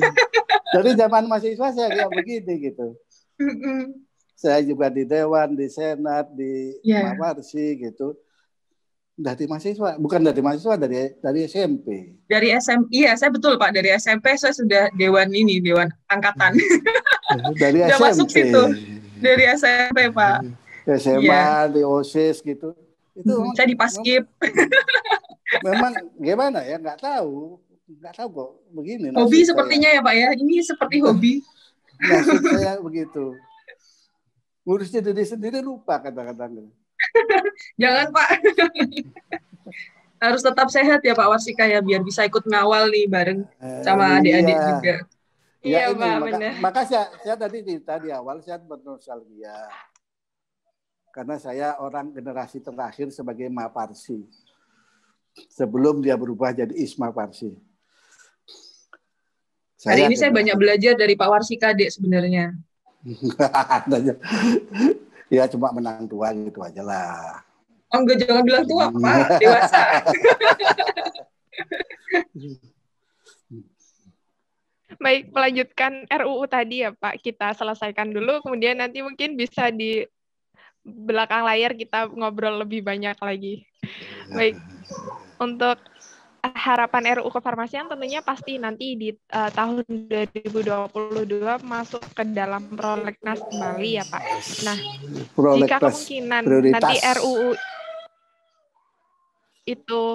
[SPEAKER 4] Dari zaman mahasiswa saya kayak begini gitu. Saya juga di Dewan, di Senat, di Mawarsi gitu. Dari mahasiswa, bukan dari mahasiswa, dari SMP.
[SPEAKER 5] Dari SMP, iya saya betul Pak, dari SMP saya sudah Dewan Angkatan.
[SPEAKER 4] Dari
[SPEAKER 5] sudah
[SPEAKER 4] SMP.
[SPEAKER 5] Masuk situ. Dari SMP Pak.
[SPEAKER 4] SMA, di OSIS gitu. Itu
[SPEAKER 5] saya di Paskib.
[SPEAKER 4] Memang gimana ya, nggak tahu kok begini.
[SPEAKER 5] Hobi sepertinya ya Pak ya, ini seperti hobi.
[SPEAKER 4] Nasib saya begitu. Ngurusin diri sendiri lupa kadang-kadang.
[SPEAKER 5] Jangan Pak. Harus tetap sehat ya Pak Warsika ya, biar bisa ikut ngawal nih bareng sama adik-adik juga.
[SPEAKER 2] Iya
[SPEAKER 4] ini,
[SPEAKER 2] Pak, benar.
[SPEAKER 4] Maka saya tadi cerita di awal, saya bernostalgia. Karena saya orang generasi terakhir sebagai Maparsi. Sebelum dia berubah jadi Isma Parsi.
[SPEAKER 5] Hari ini saya banyak belajar dari Pak Warsika, Dek, sebenarnya.
[SPEAKER 4] Ya cuma menang tua gitu aja lah.
[SPEAKER 5] Oh enggak, jangan bilang tua, Pak. Dewasa.
[SPEAKER 3] Baik, melanjutkan RUU tadi ya Pak. Kita selesaikan dulu, kemudian nanti mungkin bisa di belakang layar kita ngobrol lebih banyak lagi. Baik, untuk harapan RUU kefarmasian tentunya pasti nanti di tahun 2022 masuk ke dalam prolegnas kembali ya Pak. Nah, jika kemungkinan prioritas. Nanti RUU itu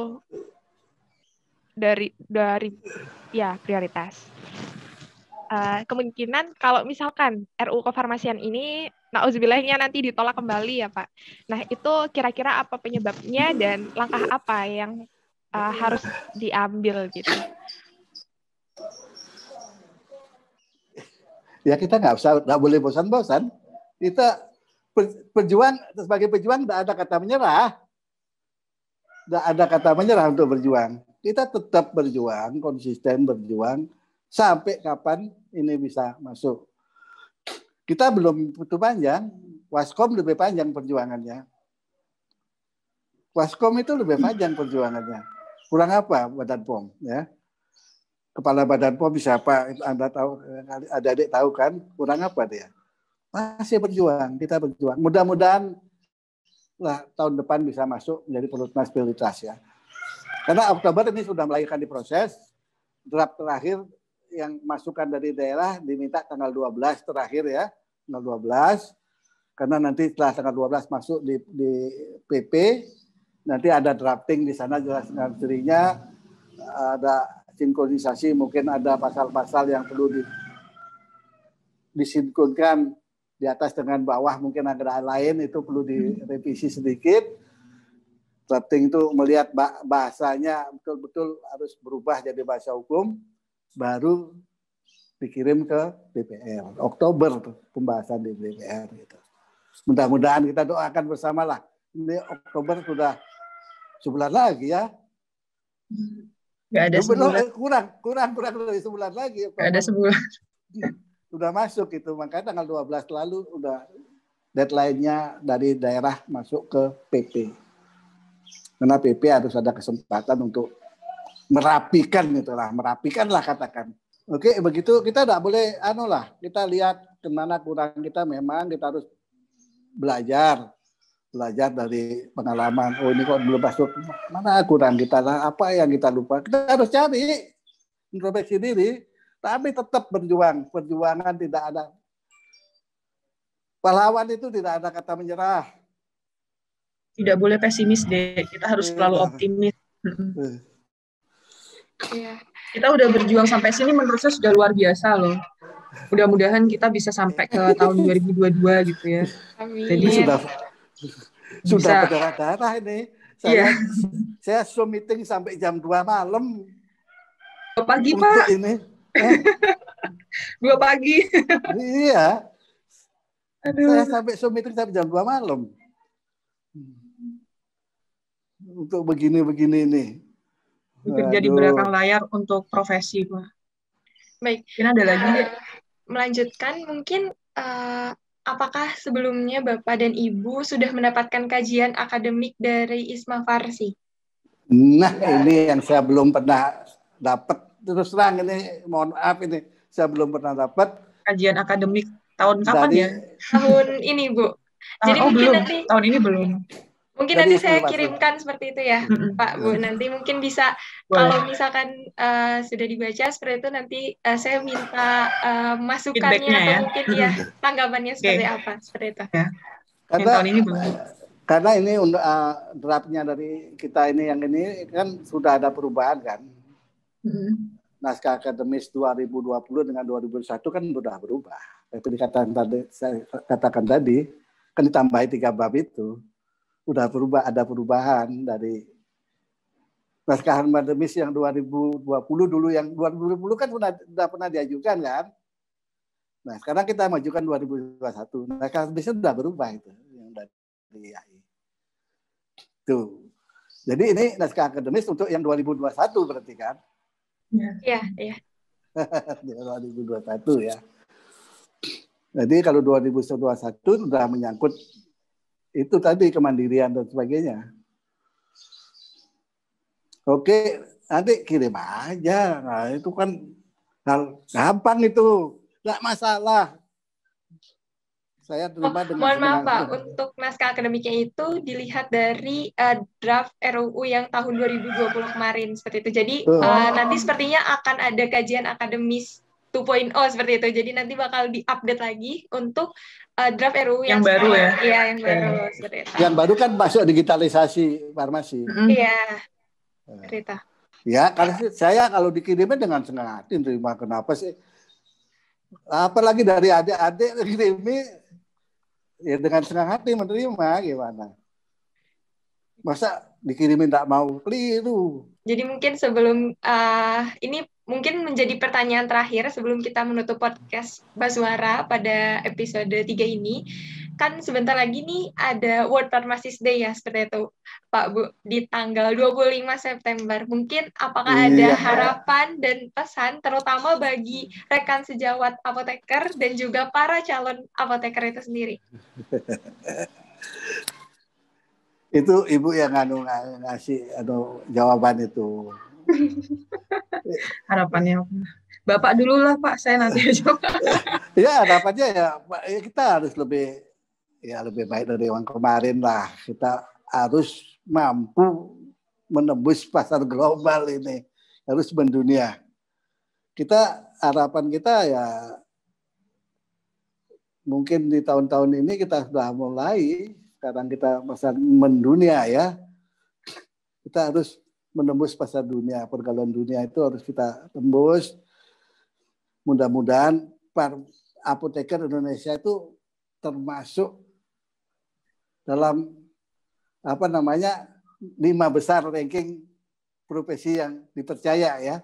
[SPEAKER 3] dari ya prioritas. Kemungkinan kalau misalkan RUU kefarmasian ini naudzubillahnya nanti ditolak kembali ya Pak. Nah, itu kira-kira apa penyebabnya dan langkah apa yang harus diambil gitu?
[SPEAKER 4] Ya kita nggak boleh bosan-bosan. Kita sebagai pejuang tidak ada kata menyerah. Tidak ada kata menyerah untuk berjuang. Kita tetap berjuang, konsisten berjuang sampai kapan ini bisa masuk. Kita belum butuh panjang. Waskom lebih panjang perjuangannya. Waskom itu lebih panjang perjuangannya. Kurang apa Badan POM ya? Kepala Badan POM siapa? Anda tahu, adik-adik tahu kan? Kurang apa dia? Masih berjuang, kita berjuang. Mudah-mudahan lah tahun depan bisa masuk menjadi prolegnas prioritas ya. Karena Oktober ini sudah melahirkan di proses. Draft terakhir yang masukan dari daerah diminta tanggal 12 terakhir ya, tanggal 12. Karena nanti setelah tanggal 12 masuk di PP, nanti ada drafting di sana jelas dengan dirinya, ada sinkronisasi, mungkin ada pasal-pasal yang perlu disinkronkan di atas dengan bawah, mungkin ada lain itu perlu direvisi sedikit. Drafting itu melihat bahasanya betul-betul harus berubah jadi bahasa hukum, baru dikirim ke DPR. Oktober pembahasan di DPR. Gitu. Mudah-mudahan kita doakan bersama lah. Ini Oktober sudah sebulan lagi ya.
[SPEAKER 5] Nggak ada sebulan.
[SPEAKER 4] Kurang dari sebulan lagi.
[SPEAKER 5] Nggak ada sebulan.
[SPEAKER 4] Sudah masuk itu. Makanya tanggal 12 lalu udah deadline-nya dari daerah masuk ke PP. Karena PP harus ada kesempatan untuk merapikan lah katakan. Oke, begitu kita tidak boleh kita lihat kemana kurang kita, memang kita harus belajar dari pengalaman. Oh ini kok belum masuk, mana kurang kita lah, apa yang kita lupa. Kita harus cari introspeksi diri, tapi tetap berjuang. Perjuangan tidak ada. Pahlawan itu tidak ada kata menyerah.
[SPEAKER 5] Tidak boleh pesimis deh, kita harus selalu optimis. Kita udah berjuang sampai sini menurut saya sudah luar biasa loh. Mudah-mudahan kita bisa sampai ke tahun 2022 gitu ya.
[SPEAKER 2] Amin.
[SPEAKER 4] Jadi sudah berdarah-darah ini. Saya Zoom meeting sampai jam 2 malam.
[SPEAKER 5] Pagi Pak.
[SPEAKER 4] Ini.
[SPEAKER 5] 2 pagi.
[SPEAKER 4] Iya.
[SPEAKER 5] Aduh.
[SPEAKER 4] Saya sampai Zoom meeting sampai jam 2 malam. Untuk begini-begini nih.
[SPEAKER 5] Bekerja di belakang layar untuk profesi Pak.
[SPEAKER 2] Baik.
[SPEAKER 5] Mungkin ada lagi.
[SPEAKER 2] Melanjutkan mungkin apakah sebelumnya Bapak dan Ibu sudah mendapatkan kajian akademik dari Isma Farsi?
[SPEAKER 4] Nah, ini yang saya belum pernah dapat. Terus terang ini, mohon maaf ini, saya belum pernah dapat.
[SPEAKER 5] Kajian akademik tahun kapan ya?
[SPEAKER 2] Tahun ini, Bu. Jadi mungkin
[SPEAKER 5] belum.
[SPEAKER 2] nanti
[SPEAKER 5] tahun ini belum.
[SPEAKER 2] Mungkin
[SPEAKER 4] Jadi,
[SPEAKER 2] nanti saya kirimkan seperti itu ya, Pak, Bu. Nanti mungkin bisa, kalau misalkan sudah dibaca seperti itu, nanti saya minta masukannya atau
[SPEAKER 5] ya?
[SPEAKER 2] mungkin ya tanggapannya seperti apa, seperti itu.
[SPEAKER 5] Ya. Tahun ini belum.
[SPEAKER 4] Karena ini draftnya dari kita ini yang ini kan sudah ada perubahan kan. Naskah akademis 2020 dengan 2021 kan sudah berubah. Itu saya katakan tadi. kan ditambahi 3 bab itu. Ada perubahan dari naskah akademis yang 2020 dulu, yang 2020 kan sudah pernah diajukan kan. Nah, sekarang kita majukan 2021. Naskah akademisnya sudah berubah itu yang dari IAI. Tuh. Jadi ini naskah akademis untuk yang 2021 berarti kan?
[SPEAKER 2] Iya.
[SPEAKER 4] 2021 ya. Jadi kalau 2021 sudah menyangkut itu tadi kemandirian dan sebagainya. Oke, nanti kirim aja. Nah, itu kan hal gampang itu, nggak masalah. Saya terima dengan
[SPEAKER 2] mohon maaf
[SPEAKER 4] senang.
[SPEAKER 2] Pak, untuk naskah akademiknya itu dilihat dari draft RUU yang tahun 2020 kemarin seperti itu. Jadi nanti sepertinya akan ada kajian akademis 2.0 seperti itu. Jadi nanti bakal diupdate lagi untuk draft RUU
[SPEAKER 5] yang baru ya.
[SPEAKER 2] Iya, yang baru seperti itu.
[SPEAKER 4] Yang baru kan masuk digitalisasi farmasi.
[SPEAKER 2] Iya. Cerita.
[SPEAKER 4] Ya, saya kalau dikirimin dengan senang hati terima. Kenapa sih? Apalagi dari adik-adik dikirimi ya dengan senang hati menerima, gimana? Masa dikirimin tak mau, keliru.
[SPEAKER 2] Jadi mungkin sebelum ini mungkin menjadi pertanyaan terakhir sebelum kita menutup podcast Basuara pada episode 3 ini. Kan sebentar lagi nih ada World Pharmacist Day ya, seperti itu Pak Bu, di tanggal 25 September. Mungkin apakah ada harapan dan pesan terutama bagi rekan sejawat apoteker dan juga para calon apoteker itu sendiri?
[SPEAKER 4] Itu Ibu yang ngasih jawaban itu.
[SPEAKER 5] Harapannya Bapak dulu lah Pak, saya nanti aja.
[SPEAKER 4] Ya harapannya ya kita harus lebih baik dari yang kemarin lah. Kita harus mampu menembus pasar global ini, harus mendunia. Harapan kita ya mungkin di tahun-tahun ini kita sudah mulai. Sekarang kita pasar mendunia ya. Kita harus menembus pasar dunia, pergaulan dunia itu harus kita tembus. Mudah-mudahan apoteker Indonesia itu termasuk dalam 5 besar ranking profesi yang dipercaya ya.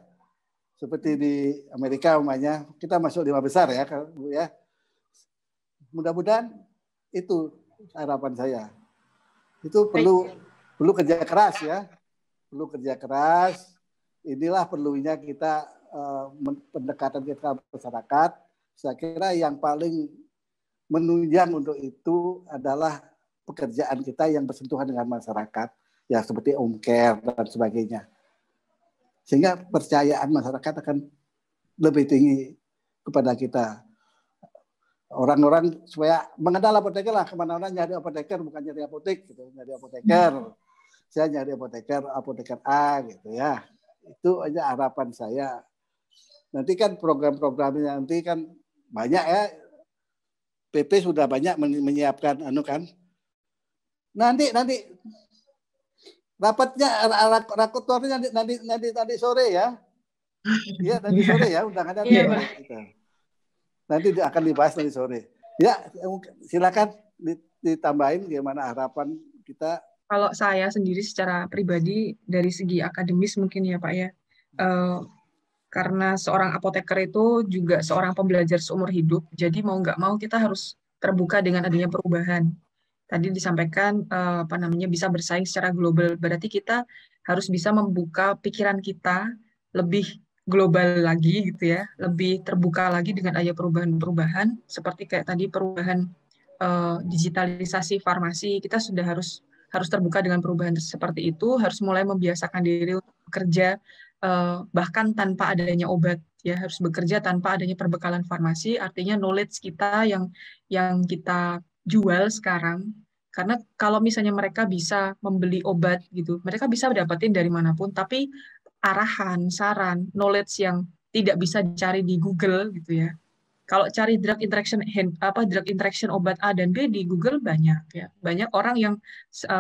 [SPEAKER 4] Seperti di Amerika umpamanya, kita masuk 5 besar ya, Bu ya. Mudah-mudahan itu harapan saya. Itu perlu kerja keras ya. Perlu kerja keras. Inilah perlunya kita pendekatan kita masyarakat. Saya kira yang paling menunjang untuk itu adalah pekerjaan kita yang bersentuhan dengan masyarakat, ya seperti home care dan sebagainya. Sehingga percayaan masyarakat akan lebih tinggi kepada kita. Orang-orang supaya mengenal apoteker lah, kemana-mana nyari apoteker, bukan nyari apotek, gitu. Nyari apoteker. Saya nyari apoteker A gitu ya. Itu aja harapan saya. Nanti kan program-programnya nanti kan banyak ya. PP sudah banyak menyiapkan Nanti rapatnya rakotornya nanti sore ya. Iya, nanti sore ya undangannya. Nanti akan dibahas nanti sore. Ya, silakan ditambahin gimana harapan kita.
[SPEAKER 5] Kalau saya sendiri secara pribadi dari segi akademis mungkin ya Pak ya. Karena seorang apoteker itu juga seorang pembelajar seumur hidup. Jadi mau nggak mau kita harus terbuka dengan adanya perubahan. Tadi disampaikan bisa bersaing secara global. Berarti kita harus bisa membuka pikiran kita lebih global lagi gitu ya, lebih terbuka lagi dengan adanya perubahan-perubahan seperti kayak tadi perubahan digitalisasi farmasi. Kita sudah harus terbuka dengan perubahan seperti itu, harus mulai membiasakan diri untuk bekerja bahkan tanpa adanya obat ya, harus bekerja tanpa adanya perbekalan farmasi. Artinya knowledge kita yang kita jual sekarang, karena kalau misalnya mereka bisa membeli obat gitu, mereka bisa dapetin dari manapun, tapi arahan, saran, knowledge yang tidak bisa dicari di Google gitu ya. Kalau cari drug interaction obat A dan B di Google banyak ya. Banyak orang yang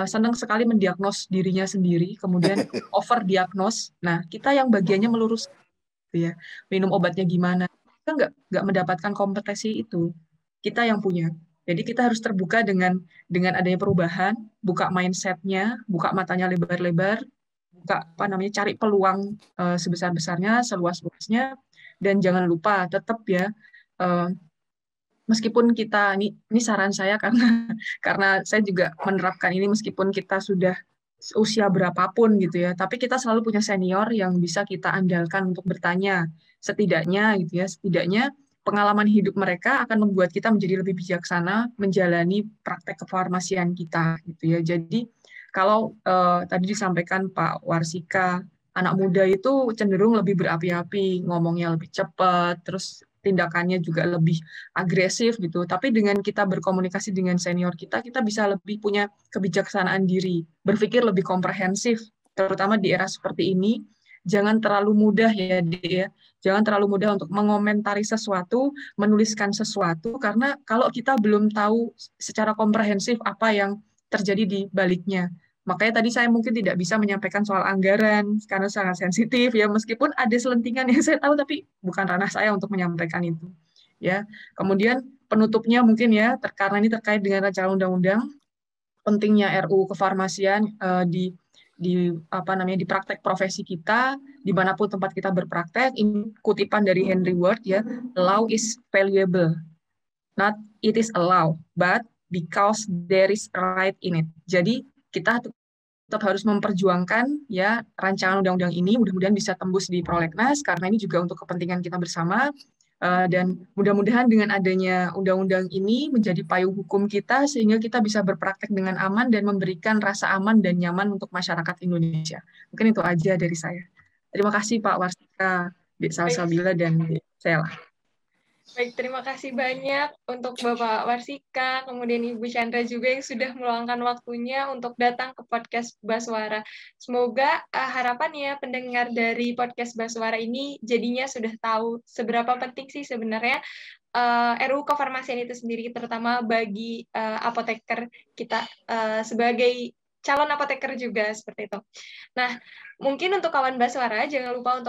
[SPEAKER 5] senang sekali mendiagnos dirinya sendiri, kemudian overdiagnos. Nah, kita yang bagiannya melurus gitu ya. Minum obatnya gimana? Kita nggak mendapatkan kompetensi itu. Kita yang punya. Jadi kita harus terbuka dengan adanya perubahan, buka mindset-nya, buka matanya lebar-lebar, buka cari peluang sebesar-besarnya, seluas-luasnya, dan jangan lupa tetap ya, meskipun kita ini saran saya karena saya juga menerapkan ini meskipun kita sudah usia berapapun gitu ya, tapi kita selalu punya senior yang bisa kita andalkan untuk bertanya. Setidaknya gitu ya, pengalaman hidup mereka akan membuat kita menjadi lebih bijaksana menjalani praktek kefarmasian kita gitu ya. Jadi kalau tadi disampaikan Pak Warsika, anak muda itu cenderung lebih berapi-api, ngomongnya lebih cepat, terus tindakannya juga lebih agresif gitu. Tapi dengan kita berkomunikasi dengan senior kita bisa lebih punya kebijaksanaan diri, berpikir lebih komprehensif, terutama di era seperti ini. Jangan terlalu mudah ya, dia. Jangan terlalu mudah untuk mengomentari sesuatu, menuliskan sesuatu, karena kalau kita belum tahu secara komprehensif apa yang terjadi di baliknya. Makanya tadi saya mungkin tidak bisa menyampaikan soal anggaran karena sangat sensitif ya, meskipun ada selentingan yang saya tahu tapi bukan ranah saya untuk menyampaikan itu. Ya. Kemudian penutupnya mungkin ya, karena ini terkait dengan rancangan undang-undang, pentingnya RUU kefarmasian di praktek profesi kita, dimanapun tempat kita berpraktek. Ini kutipan dari Henry Ward ya, law is valuable, not it is allowed, but because there is right in it. Jadi kita tetap harus memperjuangkan ya rancangan undang-undang ini, mudah-mudahan bisa tembus di prolegnas karena ini juga untuk kepentingan kita bersama. Dan mudah-mudahan dengan adanya undang-undang ini menjadi payung hukum kita sehingga kita bisa berpraktek dengan aman dan memberikan rasa aman dan nyaman untuk masyarakat Indonesia. Mungkin itu aja dari saya. Terima kasih Pak Warsika, Dek Salsabila, dan Sela.
[SPEAKER 2] Baik, terima kasih banyak untuk Bapak Warsika, kemudian Ibu Chandra juga yang sudah meluangkan waktunya untuk datang ke podcast Baswara. Semoga harapannya pendengar dari podcast Baswara ini jadinya sudah tahu seberapa penting sih sebenarnya RUU kefarmasian itu sendiri, terutama bagi apoteker kita sebagai calon apoteker juga seperti itu. Nah, mungkin untuk kawan Baswara jangan lupa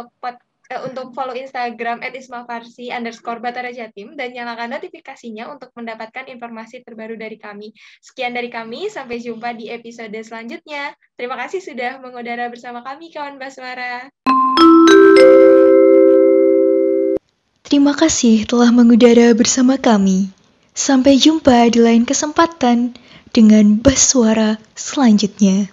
[SPEAKER 2] untuk follow Instagram @ismafarsi_batarajatim dan nyalakan notifikasinya untuk mendapatkan informasi terbaru dari kami. Sekian dari kami, sampai jumpa di episode selanjutnya. Terima kasih sudah mengudara bersama kami, kawan Baswara.
[SPEAKER 1] Terima kasih telah mengudara bersama kami. Sampai jumpa di lain kesempatan dengan Baswara selanjutnya.